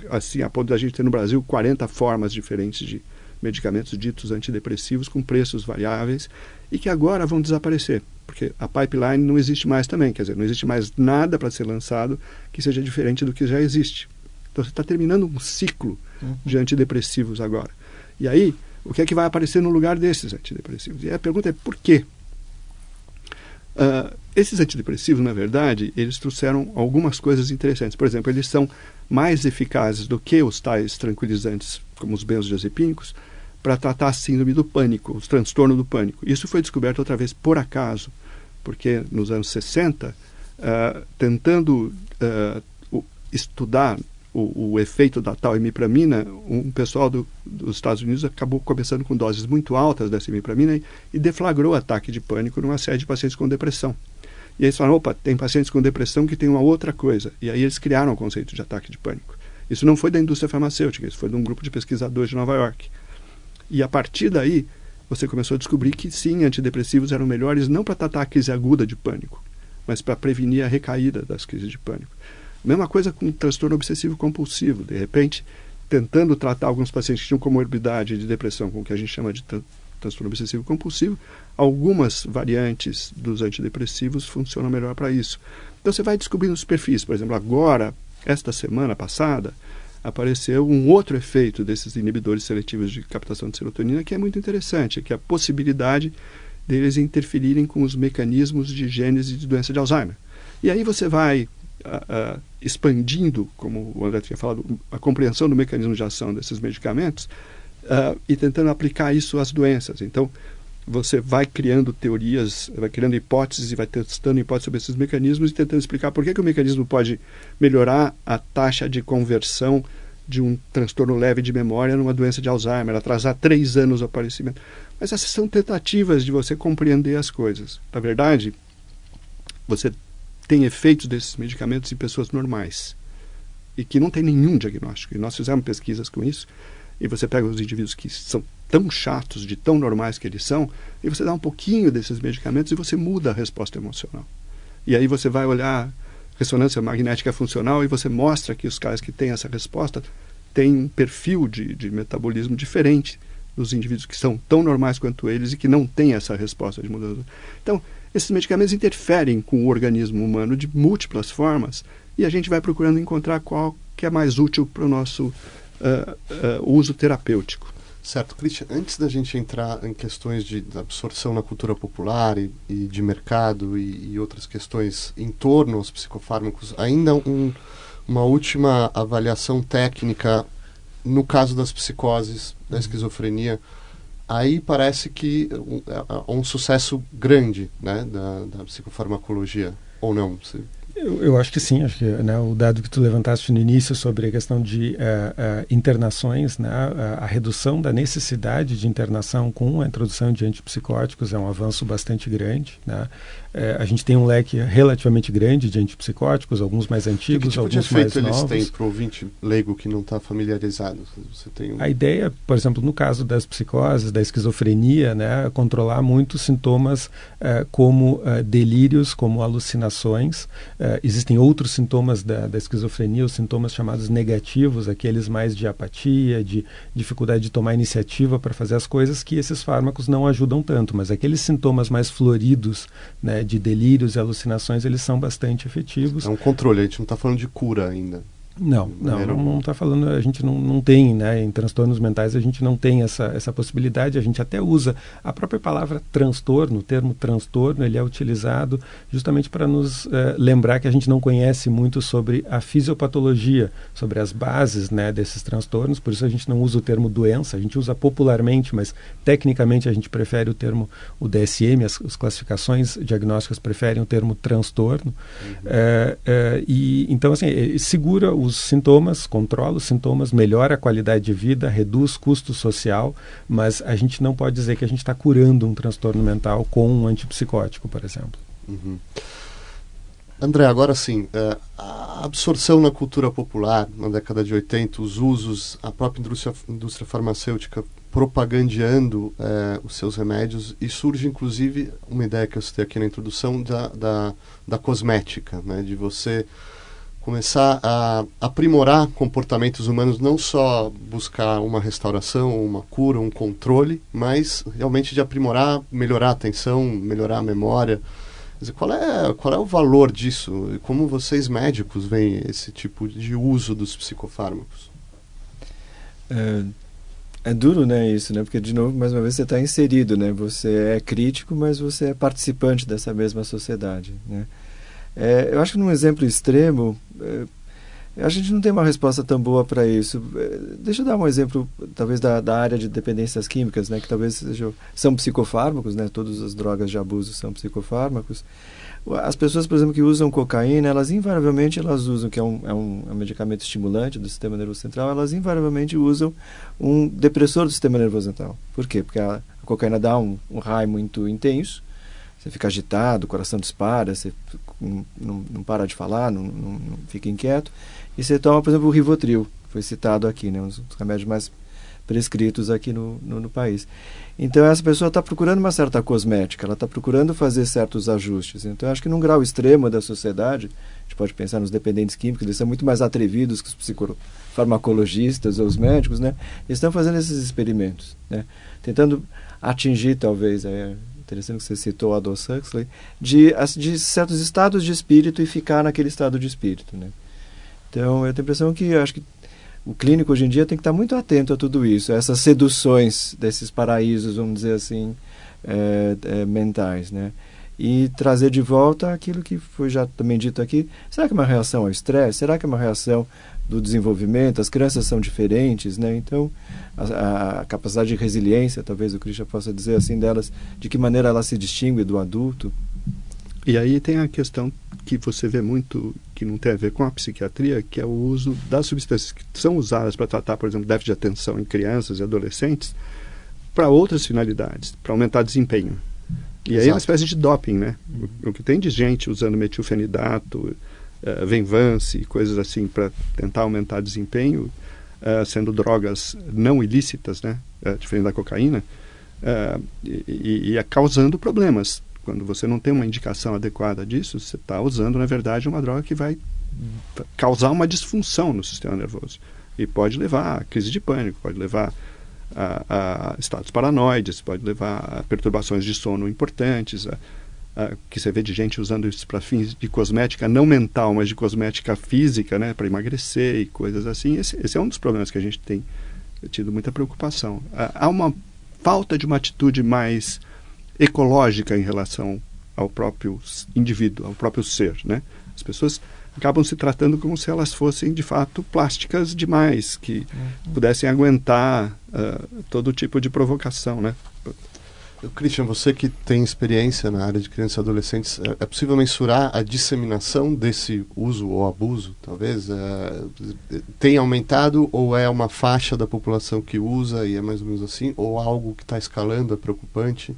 assim, a ponto de a gente ter no Brasil 40 formas diferentes de medicamentos ditos antidepressivos com preços variáveis e que agora vão desaparecer, porque a pipeline não existe mais também, quer dizer, não existe mais nada para ser lançado que seja diferente do que já existe. Então você está terminando um ciclo de antidepressivos agora. E aí, o que é que vai aparecer no lugar desses antidepressivos? E a pergunta é por quê? Esses antidepressivos, na verdade, eles trouxeram algumas coisas interessantes. Por exemplo, eles são mais eficazes do que os tais tranquilizantes, como os benzodiazepínicos, para tratar a síndrome do pânico, os transtornos do pânico. Isso foi descoberto outra vez por acaso, porque nos anos 60, tentando estudar o efeito da tal imipramina, um pessoal dos Estados Unidos acabou começando com doses muito altas dessa imipramina e deflagrou ataque de pânico numa série de pacientes com depressão. E aí eles falaram, opa, tem pacientes com depressão que tem uma outra coisa. E aí eles criaram o conceito de ataque de pânico. Isso não foi da indústria farmacêutica, isso foi de um grupo de pesquisadores de Nova York. E a partir daí, você começou a descobrir que sim, antidepressivos eram melhores não para tratar a crise aguda de pânico, mas para prevenir a recaída das crises de pânico. Mesma coisa com o transtorno obsessivo compulsivo. De repente, tentando tratar alguns pacientes que tinham comorbidade de depressão, com o que a gente chama de transtorno obsessivo compulsivo, algumas variantes dos antidepressivos funcionam melhor para isso. Então você vai descobrindo os perfis. Por exemplo, agora, esta semana passada, apareceu um outro efeito desses inibidores seletivos de captação de serotonina que é muito interessante, que é a possibilidade deles interferirem com os mecanismos de gênese de doença de Alzheimer. E aí você vai expandindo, como o André tinha falado, a compreensão do mecanismo de ação desses medicamentos e tentando aplicar isso às doenças. Então, você vai criando teorias, vai criando hipóteses e vai testando hipóteses sobre esses mecanismos e tentando explicar por que o mecanismo pode melhorar a taxa de conversão de um transtorno leve de memória numa doença de Alzheimer, atrasar 3 anos o aparecimento. Mas essas são tentativas de você compreender as coisas. Na verdade, você tem efeitos desses medicamentos em pessoas normais e que não tem nenhum diagnóstico. E nós fizemos pesquisas com isso, e você pega os indivíduos que são tão chatos, de tão normais que eles são, e você dá um pouquinho desses medicamentos e você muda a resposta emocional. E aí você vai olhar ressonância magnética funcional e você mostra que os caras que têm essa resposta têm um perfil de metabolismo diferente dos indivíduos que são tão normais quanto eles e que não têm essa resposta de mudança. Então, esses medicamentos interferem com o organismo humano de múltiplas formas e a gente vai procurando encontrar qual que é mais útil para o nosso uso terapêutico. Certo, Christian, antes da gente entrar em questões de absorção na cultura popular e de mercado e outras questões em torno aos psicofármacos, ainda uma última avaliação técnica no caso das psicoses, da esquizofrenia. Aí parece que é um sucesso grande, né, da psicofarmacologia, ou não? Eu acho que sim, acho que, né, o dado que tu levantaste no início sobre a questão de internações, né, a redução da necessidade de internação com a introdução de antipsicóticos é um avanço bastante grande, né? A gente tem um leque relativamente grande de antipsicóticos, alguns mais antigos, que tipo alguns de mais efeito novos. eles têm para o ouvinte leigo que não está familiarizado? Você tem A ideia, por exemplo, no caso das psicoses, da esquizofrenia, né, controlar muitos sintomas como delírios, como alucinações. Existem outros sintomas da esquizofrenia, os sintomas chamados negativos, aqueles mais de apatia, de dificuldade de tomar iniciativa para fazer as coisas, que esses fármacos não ajudam tanto, mas aqueles sintomas mais floridos, né, de delírios e alucinações, eles são bastante efetivos. É um controle, a gente não está falando de cura ainda. Não está falando, a gente não tem, né, em transtornos mentais a gente não tem essa possibilidade, a gente até usa a própria palavra transtorno, o termo transtorno, ele é utilizado justamente para nos lembrar que a gente não conhece muito sobre a fisiopatologia, sobre as bases, né, desses transtornos, por isso a gente não usa o termo doença, a gente usa popularmente, mas tecnicamente a gente prefere o termo, o DSM, as classificações diagnósticas preferem o termo transtorno. E então assim, segura os sintomas, controla os sintomas, melhora a qualidade de vida, reduz custo social, mas a gente não pode dizer que a gente está curando um transtorno mental com um antipsicótico, por exemplo. Uhum. André, agora sim, a absorção na cultura popular, na década de 80, os usos, a própria indústria farmacêutica propagandeando os seus remédios, e surge inclusive uma ideia que eu citei aqui na introdução da cosmética, né, de você começar a aprimorar comportamentos humanos, não só buscar uma restauração, uma cura, um controle, mas realmente de aprimorar, melhorar a atenção, melhorar a memória. Quer dizer, qual é o valor disso? E como vocês médicos veem esse tipo de uso dos psicofármacos? É duro, né, isso, né? Porque, de novo, mais uma vez, você está inserido, né? Você é crítico, mas você é participante dessa mesma sociedade, né? Eu acho que num exemplo extremo, a gente não tem uma resposta tão boa para isso. Deixa eu dar um exemplo, talvez, da área de dependências químicas, né, que talvez são psicofármacos, né, todas as drogas de abuso são psicofármacos. As pessoas, por exemplo, que usam cocaína, elas invariavelmente usam, que é um medicamento estimulante do sistema nervoso central, elas invariavelmente usam um depressor do sistema nervoso central. Por quê? Porque a cocaína dá um high muito intenso, você fica agitado, o coração dispara, você não para de falar, não fica inquieto. E você toma, por exemplo, o Rivotril, que foi citado aqui, né, um dos remédios mais prescritos aqui no país. Então essa pessoa está procurando uma certa cosmética, ela está procurando fazer certos ajustes. Então eu acho que num grau extremo da sociedade, a gente pode pensar nos dependentes químicos, eles são muito mais atrevidos que os psicofarmacologistas ou os médicos, né? Eles estão fazendo esses experimentos, né? Tentando atingir, talvez, interessante que você citou a Aldous Huxley, de certos estados de espírito e ficar naquele estado de espírito, né? Então eu tenho a impressão que acho que o clínico hoje em dia tem que estar muito atento a tudo isso, a essas seduções desses paraísos, vamos dizer assim, mentais, né? E trazer de volta aquilo que foi já também dito aqui. Será que é uma reação ao estresse? Será que é uma reação do desenvolvimento? As crianças são diferentes, né? Então, a capacidade de resiliência, talvez o Christian possa dizer assim delas, de que maneira ela se distingue do adulto. E aí tem a questão que você vê muito, que não tem a ver com a psiquiatria, que é o uso das substâncias que são usadas para tratar, por exemplo, déficit de atenção em crianças e adolescentes, para outras finalidades, para aumentar desempenho. E Exato. aí é uma espécie de doping, né? O que tem de gente usando metilfenidato, Venvance, coisas assim, para tentar aumentar desempenho, sendo drogas não ilícitas, né? Diferente da cocaína, e causando problemas. Quando você não tem uma indicação adequada disso, você está usando, na verdade, uma droga que vai causar uma disfunção no sistema nervoso. E pode levar a crise de pânico, pode levar a estados paranoides, pode levar a perturbações de sono importantes, que você vê de gente usando isso para fins de cosmética não mental, mas de cosmética física, né, para emagrecer e coisas assim. Esse é um dos problemas que a gente tem tido muita preocupação. Há uma falta de uma atitude mais ecológica em relação ao próprio indivíduo, ao próprio ser, né? As pessoas acabam se tratando como se elas fossem, de fato, plásticas demais, que pudessem aguentar todo tipo de provocação, né? Christian, você que tem experiência na área de crianças e adolescentes, é possível mensurar a disseminação desse uso ou abuso, talvez? Tem aumentado ou é uma faixa da população que usa e é mais ou menos assim? Ou algo que está escalando, é preocupante?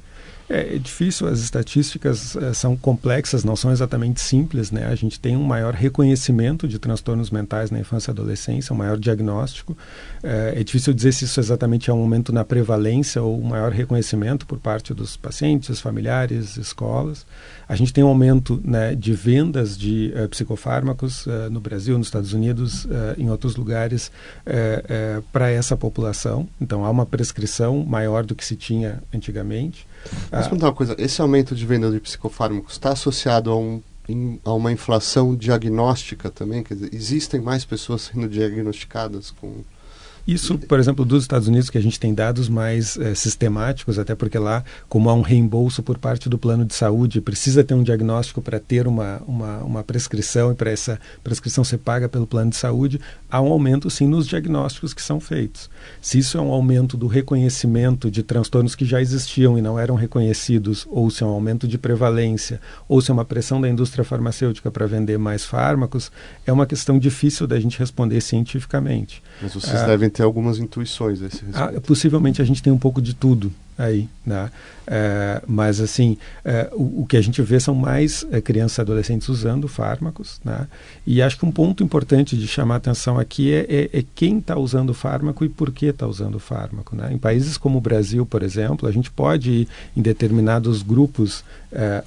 É difícil, as estatísticas são complexas, não são exatamente simples, né? A gente tem um maior reconhecimento de transtornos mentais na infância e adolescência, um maior diagnóstico. É difícil dizer se isso exatamente é um aumento na prevalência ou um maior reconhecimento por parte dos pacientes, familiares, escolas. A gente tem um aumento, né, de vendas de psicofármacos no Brasil, nos Estados Unidos, em outros lugares, para essa população. Então, há uma prescrição maior do que se tinha antigamente. Mas contar uma coisa, esse aumento de venda de psicofármacos está associado a uma inflação diagnóstica também? Quer dizer, existem mais pessoas sendo diagnosticadas com... Isso, por exemplo, dos Estados Unidos, que a gente tem dados mais sistemáticos, até porque lá, como há um reembolso por parte do plano de saúde, precisa ter um diagnóstico para ter uma prescrição, e para essa prescrição ser paga pelo plano de saúde, há um aumento, sim, nos diagnósticos que são feitos. Se isso é um aumento do reconhecimento de transtornos que já existiam e não eram reconhecidos, ou se é um aumento de prevalência, ou se é uma pressão da indústria farmacêutica para vender mais fármacos, é uma questão difícil da gente responder cientificamente. Mas vocês devem ter algumas intuições a esse respeito. Possivelmente a gente tem um pouco de tudo aí, né? Mas assim, o que a gente vê são mais crianças e adolescentes usando fármacos, né? E acho que um ponto importante de chamar a atenção aqui é quem está usando o fármaco e por que está usando o fármaco, né? Em países como o Brasil, por exemplo, a gente pode ir em determinados grupos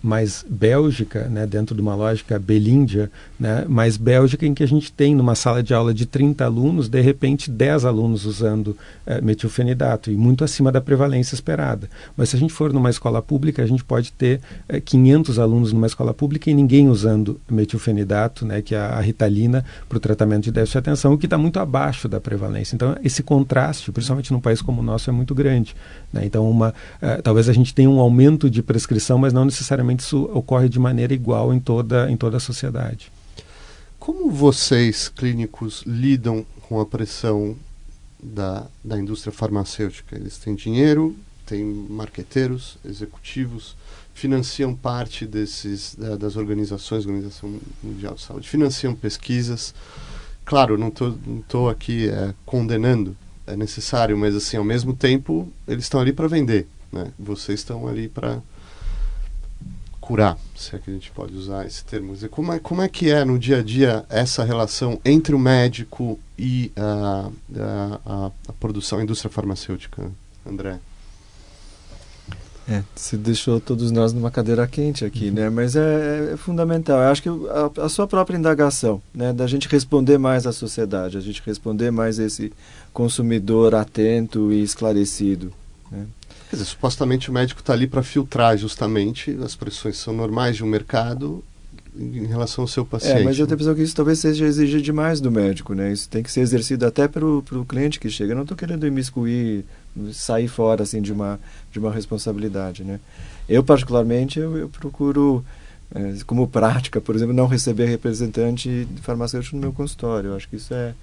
mais Bélgica, né, dentro de uma lógica belíndia, né, mais Bélgica, em que a gente tem numa sala de aula de 30 alunos, de repente 10 alunos usando metilfenidato, e muito acima da prevalência esperada. Mas se a gente for numa escola pública, a gente pode ter 500 alunos numa escola pública e ninguém usando metilfenidato, né, que é a Ritalina, para o tratamento de déficit de atenção, o que está muito abaixo da prevalência. Então, esse contraste, principalmente num país como o nosso, é muito grande, né? Então, talvez a gente tenha um aumento de prescrição, mas não necessariamente isso ocorre de maneira igual em toda a sociedade. Como vocês, clínicos, lidam com a pressão da indústria farmacêutica? Eles têm dinheiro, têm marqueteiros, executivos, financiam parte das organizações, Organização Mundial de Saúde, financiam pesquisas. Claro, não estou aqui condenando, é necessário, mas assim, ao mesmo tempo, eles estão ali para vender, né? Vocês estão ali para curar, se é que a gente pode usar esse termo. Como é que é no dia a dia essa relação entre o médico e a produção, a indústria farmacêutica, André? Você deixou todos nós numa cadeira quente aqui, né? Mas é fundamental. Eu acho que a sua própria indagação, né? Da gente responder mais à sociedade, a gente responder mais esse consumidor atento e esclarecido, né? Quer dizer, supostamente o médico está ali para filtrar justamente as pressões que são normais de um mercado em relação ao seu paciente. Mas eu tenho a impressão que isso talvez seja exigir demais do médico, né? Isso tem que ser exercido até para o cliente que chega. Eu não estou querendo imiscuir, sair fora assim de uma responsabilidade, né? Eu particularmente eu procuro, como prática, por exemplo, não receber representante farmacêutico no meu consultório. Eu acho que isso é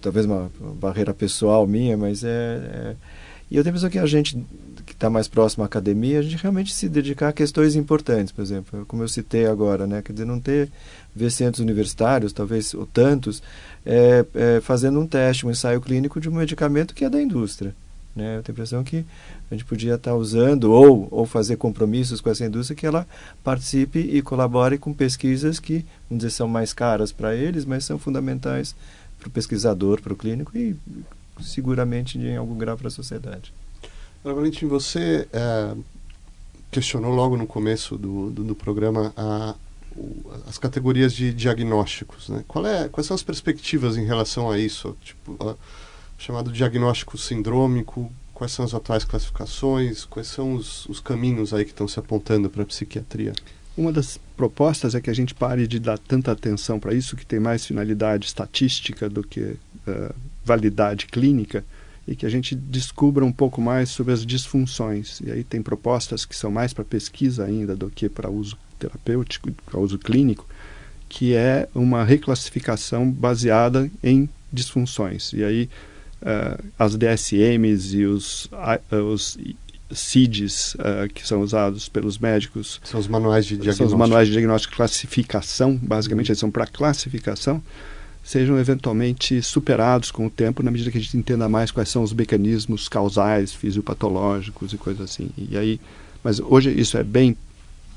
talvez uma barreira pessoal minha, mas e eu tenho a impressão que a gente que está mais próximo à academia, a gente realmente se dedicar a questões importantes, por exemplo, como eu citei agora, né? Quer dizer, não ver centros universitários, talvez, ou tantos, fazendo um teste, um ensaio clínico de um medicamento que é da indústria, né? Eu tenho a impressão que a gente podia estar usando ou fazer compromissos com essa indústria que ela participe e colabore com pesquisas que, vamos dizer, são mais caras para eles, mas são fundamentais para o pesquisador, para o clínico e seguramente em algum grau para a sociedade. Valentim, você questionou logo no começo do programa as categorias de diagnósticos, né? Quais são as perspectivas em relação a isso? Tipo, chamado diagnóstico sindrômico, quais são as atuais classificações, quais são os caminhos aí que estão se apontando para a psiquiatria? Uma das propostas é que a gente pare de dar tanta atenção para isso, que tem mais finalidade estatística do que validade clínica, e que a gente descubra um pouco mais sobre as disfunções. E aí tem propostas que são mais para pesquisa ainda do que para uso terapêutico, para uso clínico, que é uma reclassificação baseada em disfunções. E aí as DSMs e os CIDs que são usados pelos médicos... São os manuais de diagnóstico. São os manuais de diagnóstico e classificação, basicamente eles são para classificação, sejam eventualmente superados com o tempo, na medida que a gente entenda mais quais são os mecanismos causais, fisiopatológicos e coisas assim. Mas hoje isso é bem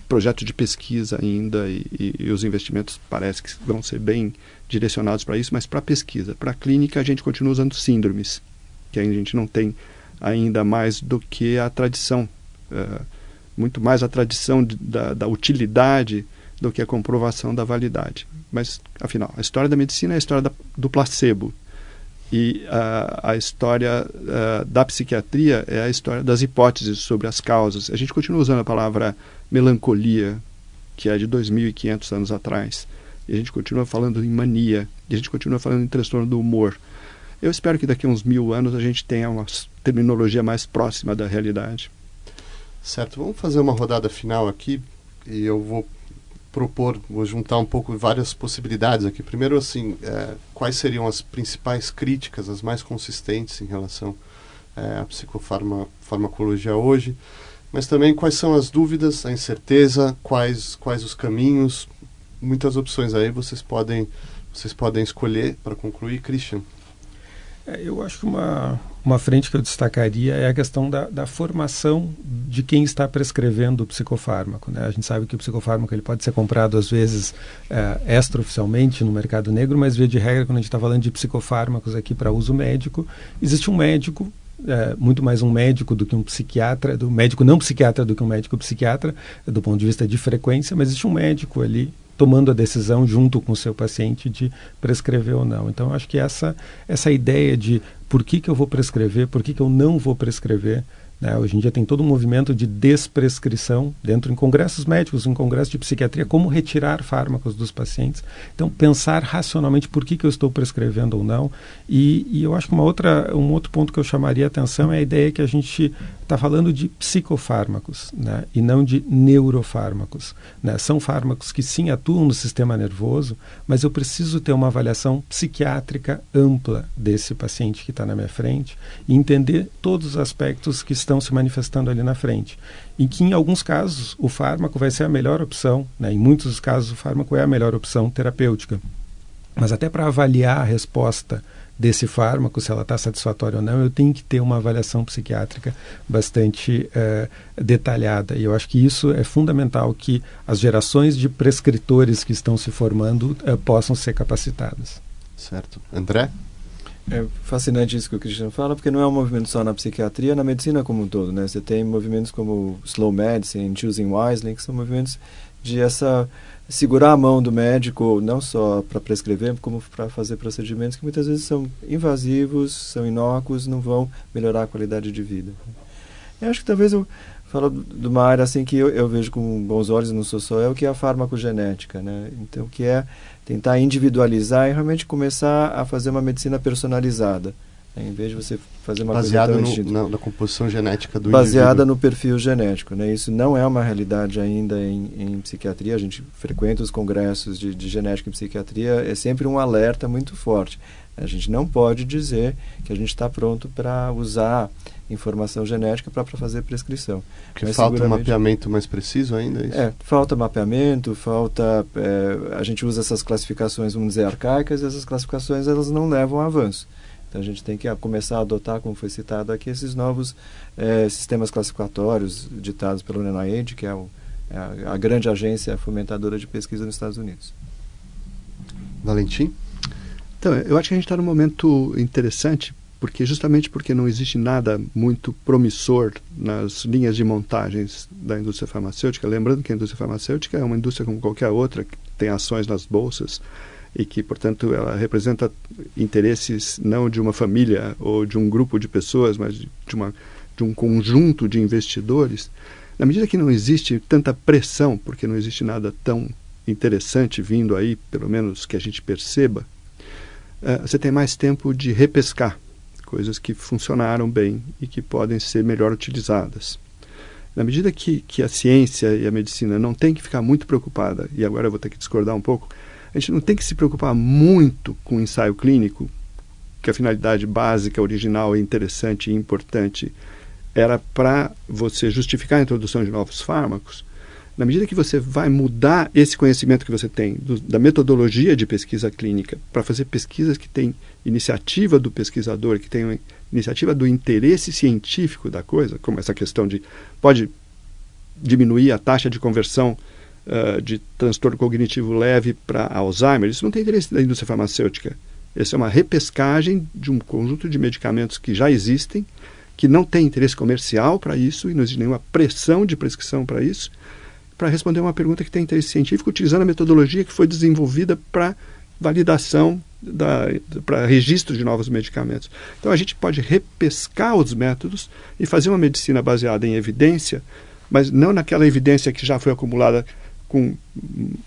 projeto de pesquisa ainda e os investimentos parece que vão ser bem direcionados para isso, mas para pesquisa. Para a clínica a gente continua usando síndromes, que a gente não tem ainda mais do que a tradição, muito mais a tradição da utilidade do que a comprovação da validade. Mas, afinal, a história da medicina é a história do placebo. E a história da psiquiatria é a história das hipóteses sobre as causas. A gente continua usando a palavra melancolia, que é de 2.500 anos atrás. E a gente continua falando em mania. E a gente continua falando em transtorno do humor. Eu espero que daqui a uns 1000 anos a gente tenha uma terminologia mais próxima da realidade. Certo. Vamos fazer uma rodada final aqui. E eu vou juntar um pouco várias possibilidades aqui. Primeiro, assim, quais seriam as principais críticas, as mais consistentes em relação à psicofarmacologia hoje, mas também quais são as dúvidas, a incerteza, quais os caminhos, muitas opções aí, vocês podem escolher para concluir. Christian? Eu acho que uma frente que eu destacaria é a questão da formação de quem está prescrevendo o psicofármaco, né? A gente sabe que o psicofármaco ele pode ser comprado às vezes extraoficialmente no mercado negro, mas via de regra, quando a gente está falando de psicofármacos aqui para uso médico, existe um médico, muito mais um médico do que um psiquiatra, do médico não psiquiatra do que um médico psiquiatra, do ponto de vista de frequência, mas existe um médico ali tomando a decisão junto com o seu paciente de prescrever ou não. Então, eu acho que essa ideia de por que eu vou prescrever, por que eu não vou prescrever, né? Hoje em dia tem todo um movimento de desprescrição dentro em congressos médicos, em congressos de psiquiatria, como retirar fármacos dos pacientes. Então, pensar racionalmente por que eu estou prescrevendo ou não. E eu acho que um outro ponto que eu chamaria a atenção é a ideia que a gente está falando de psicofármacos, né? E não de neurofármacos, né? São fármacos que sim atuam no sistema nervoso, mas eu preciso ter uma avaliação psiquiátrica ampla desse paciente que está na minha frente e entender todos os aspectos que estão se manifestando ali na frente. E que em alguns casos o fármaco vai ser a melhor opção, né? Em muitos dos casos o fármaco é a melhor opção terapêutica. Mas até para avaliar a resposta desse fármaco, se ela está satisfatória ou não, eu tenho que ter uma avaliação psiquiátrica bastante detalhada. E eu acho que isso é fundamental, que as gerações de prescritores que estão se formando possam ser capacitadas. Certo. André? É fascinante isso que o Cristiano fala, porque não é um movimento só na psiquiatria, na medicina como um todo, né? Você tem movimentos como Slow Medicine, Choosing Wisely, que são movimentos de segurar a mão do médico, não só para prescrever, como para fazer procedimentos que muitas vezes são invasivos, são inócuos, não vão melhorar a qualidade de vida. Eu acho que talvez eu falo de uma área assim que eu vejo com bons olhos, não sou só eu, que é a farmacogenética, né? Então, que é tentar individualizar e realmente começar a fazer uma medicina personalizada, né? Em vez de você fazer uma baseada coisa na composição genética do baseada indivíduo. no perfil genético, né? Isso não é uma realidade ainda em psiquiatria. A gente frequenta os congressos de genética em psiquiatria, é sempre um alerta muito forte. A gente não pode dizer que a gente está pronto para usar informação genética para fazer prescrição. Porque falta um mapeamento mais preciso ainda? É isso? Falta mapeamento, a gente usa essas classificações, vamos dizer, arcaicas, e essas classificações elas não levam a avanço. Então a gente tem que começar a adotar, como foi citado aqui, esses novos sistemas classificatórios ditados pelo NIH, que é a grande agência fomentadora de pesquisa nos Estados Unidos. Valentim? Então, eu acho que a gente está num momento interessante, justamente porque não existe nada muito promissor nas linhas de montagens da indústria farmacêutica. Lembrando que a indústria farmacêutica é uma indústria como qualquer outra, que tem ações nas bolsas e que, portanto, ela representa interesses não de uma família ou de um grupo de pessoas, mas de um conjunto de investidores. Na medida que não existe tanta pressão, porque não existe nada tão interessante vindo aí, pelo menos que a gente perceba, você tem mais tempo de repescar coisas que funcionaram bem e que podem ser melhor utilizadas. Na medida que a ciência e a medicina não tem que ficar muito preocupada, e agora eu vou ter que discordar um pouco, a gente não tem que se preocupar muito com o ensaio clínico, que a finalidade básica, original, interessante e importante era para você justificar a introdução de novos fármacos. Na medida que você vai mudar esse conhecimento que você tem da metodologia de pesquisa clínica para fazer pesquisas que têm iniciativa do pesquisador, que têm iniciativa do interesse científico da coisa, como essa questão de pode diminuir a taxa de conversão de transtorno cognitivo leve para Alzheimer, isso não tem interesse da indústria farmacêutica. Essa é uma repescagem de um conjunto de medicamentos que já existem, que não tem interesse comercial para isso e não existe nenhuma pressão de prescrição para isso, para responder uma pergunta que tem interesse científico, utilizando a metodologia que foi desenvolvida para validação, para registro de novos medicamentos. Então a gente pode repescar os métodos e fazer uma medicina baseada em evidência, mas não naquela evidência que já foi acumulada com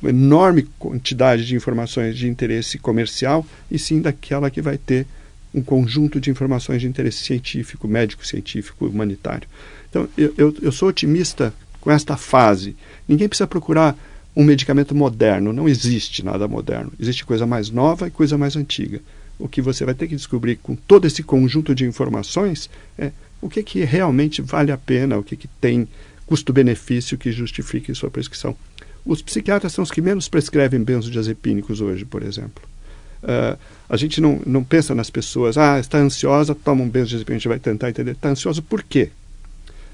enorme quantidade de informações de interesse comercial, e sim daquela que vai ter um conjunto de informações de interesse científico, médico-científico, humanitário. Então eu sou otimista com esta fase. Ninguém precisa procurar um medicamento moderno, não existe nada moderno. Existe coisa mais nova e coisa mais antiga. O que você vai ter que descobrir com todo esse conjunto de informações é o que realmente vale a pena, o que tem custo-benefício que justifique sua prescrição. Os psiquiatras são os que menos prescrevem benzodiazepínicos hoje, por exemplo. A gente não pensa nas pessoas, está ansiosa, toma um benzodiazepínico, a gente vai tentar entender, está ansiosa por quê?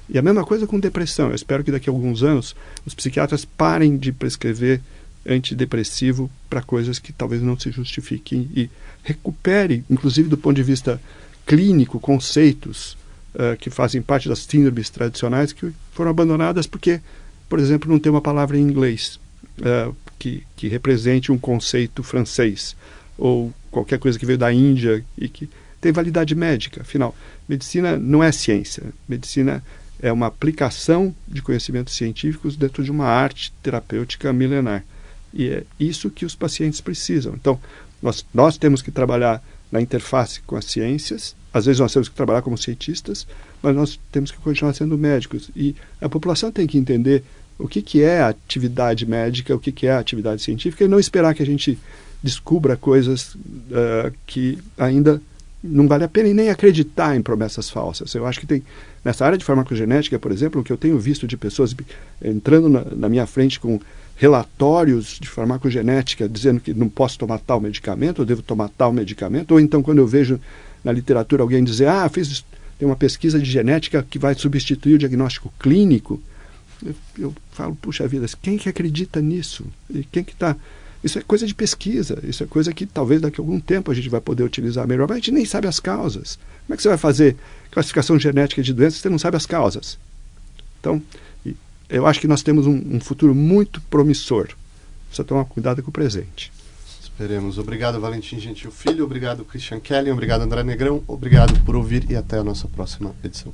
E a mesma coisa com depressão. Eu espero que daqui a alguns anos os psiquiatras parem de prescrever antidepressivo para coisas que talvez não se justifiquem e recupere, inclusive do ponto de vista clínico, conceitos que fazem parte das síndromes tradicionais que foram abandonadas porque, por exemplo, não tem uma palavra em inglês que represente um conceito francês ou qualquer coisa que veio da Índia e que tem validade médica. Afinal, medicina não é ciência. Medicina é uma aplicação de conhecimentos científicos dentro de uma arte terapêutica milenar. E é isso que os pacientes precisam. Então, nós temos que trabalhar na interface com as ciências. Às vezes nós temos que trabalhar como cientistas, mas nós temos que continuar sendo médicos. E a população tem que entender o que é a atividade médica, o que é a atividade científica, e não esperar que a gente descubra coisas que ainda não vale a pena, e nem acreditar em promessas falsas. Eu acho que tem, nessa área de farmacogenética, por exemplo, o que eu tenho visto de pessoas entrando na minha frente com relatórios de farmacogenética dizendo que não posso tomar tal medicamento, eu devo tomar tal medicamento, ou então quando eu vejo na literatura alguém dizer, tem uma pesquisa de genética que vai substituir o diagnóstico clínico, eu falo, puxa vida, quem que acredita nisso? E quem que está... Isso é coisa de pesquisa, isso é coisa que talvez daqui a algum tempo a gente vai poder utilizar melhor, mas a gente nem sabe as causas. Como é que você vai fazer classificação genética de doenças se você não sabe as causas? Então, eu acho que nós temos um futuro muito promissor. Precisa tomar cuidado com o presente. Esperemos. Obrigado, Valentim Gentil Filho. Obrigado, Christian Kelly. Obrigado, André Negrão. Obrigado por ouvir e até a nossa próxima edição.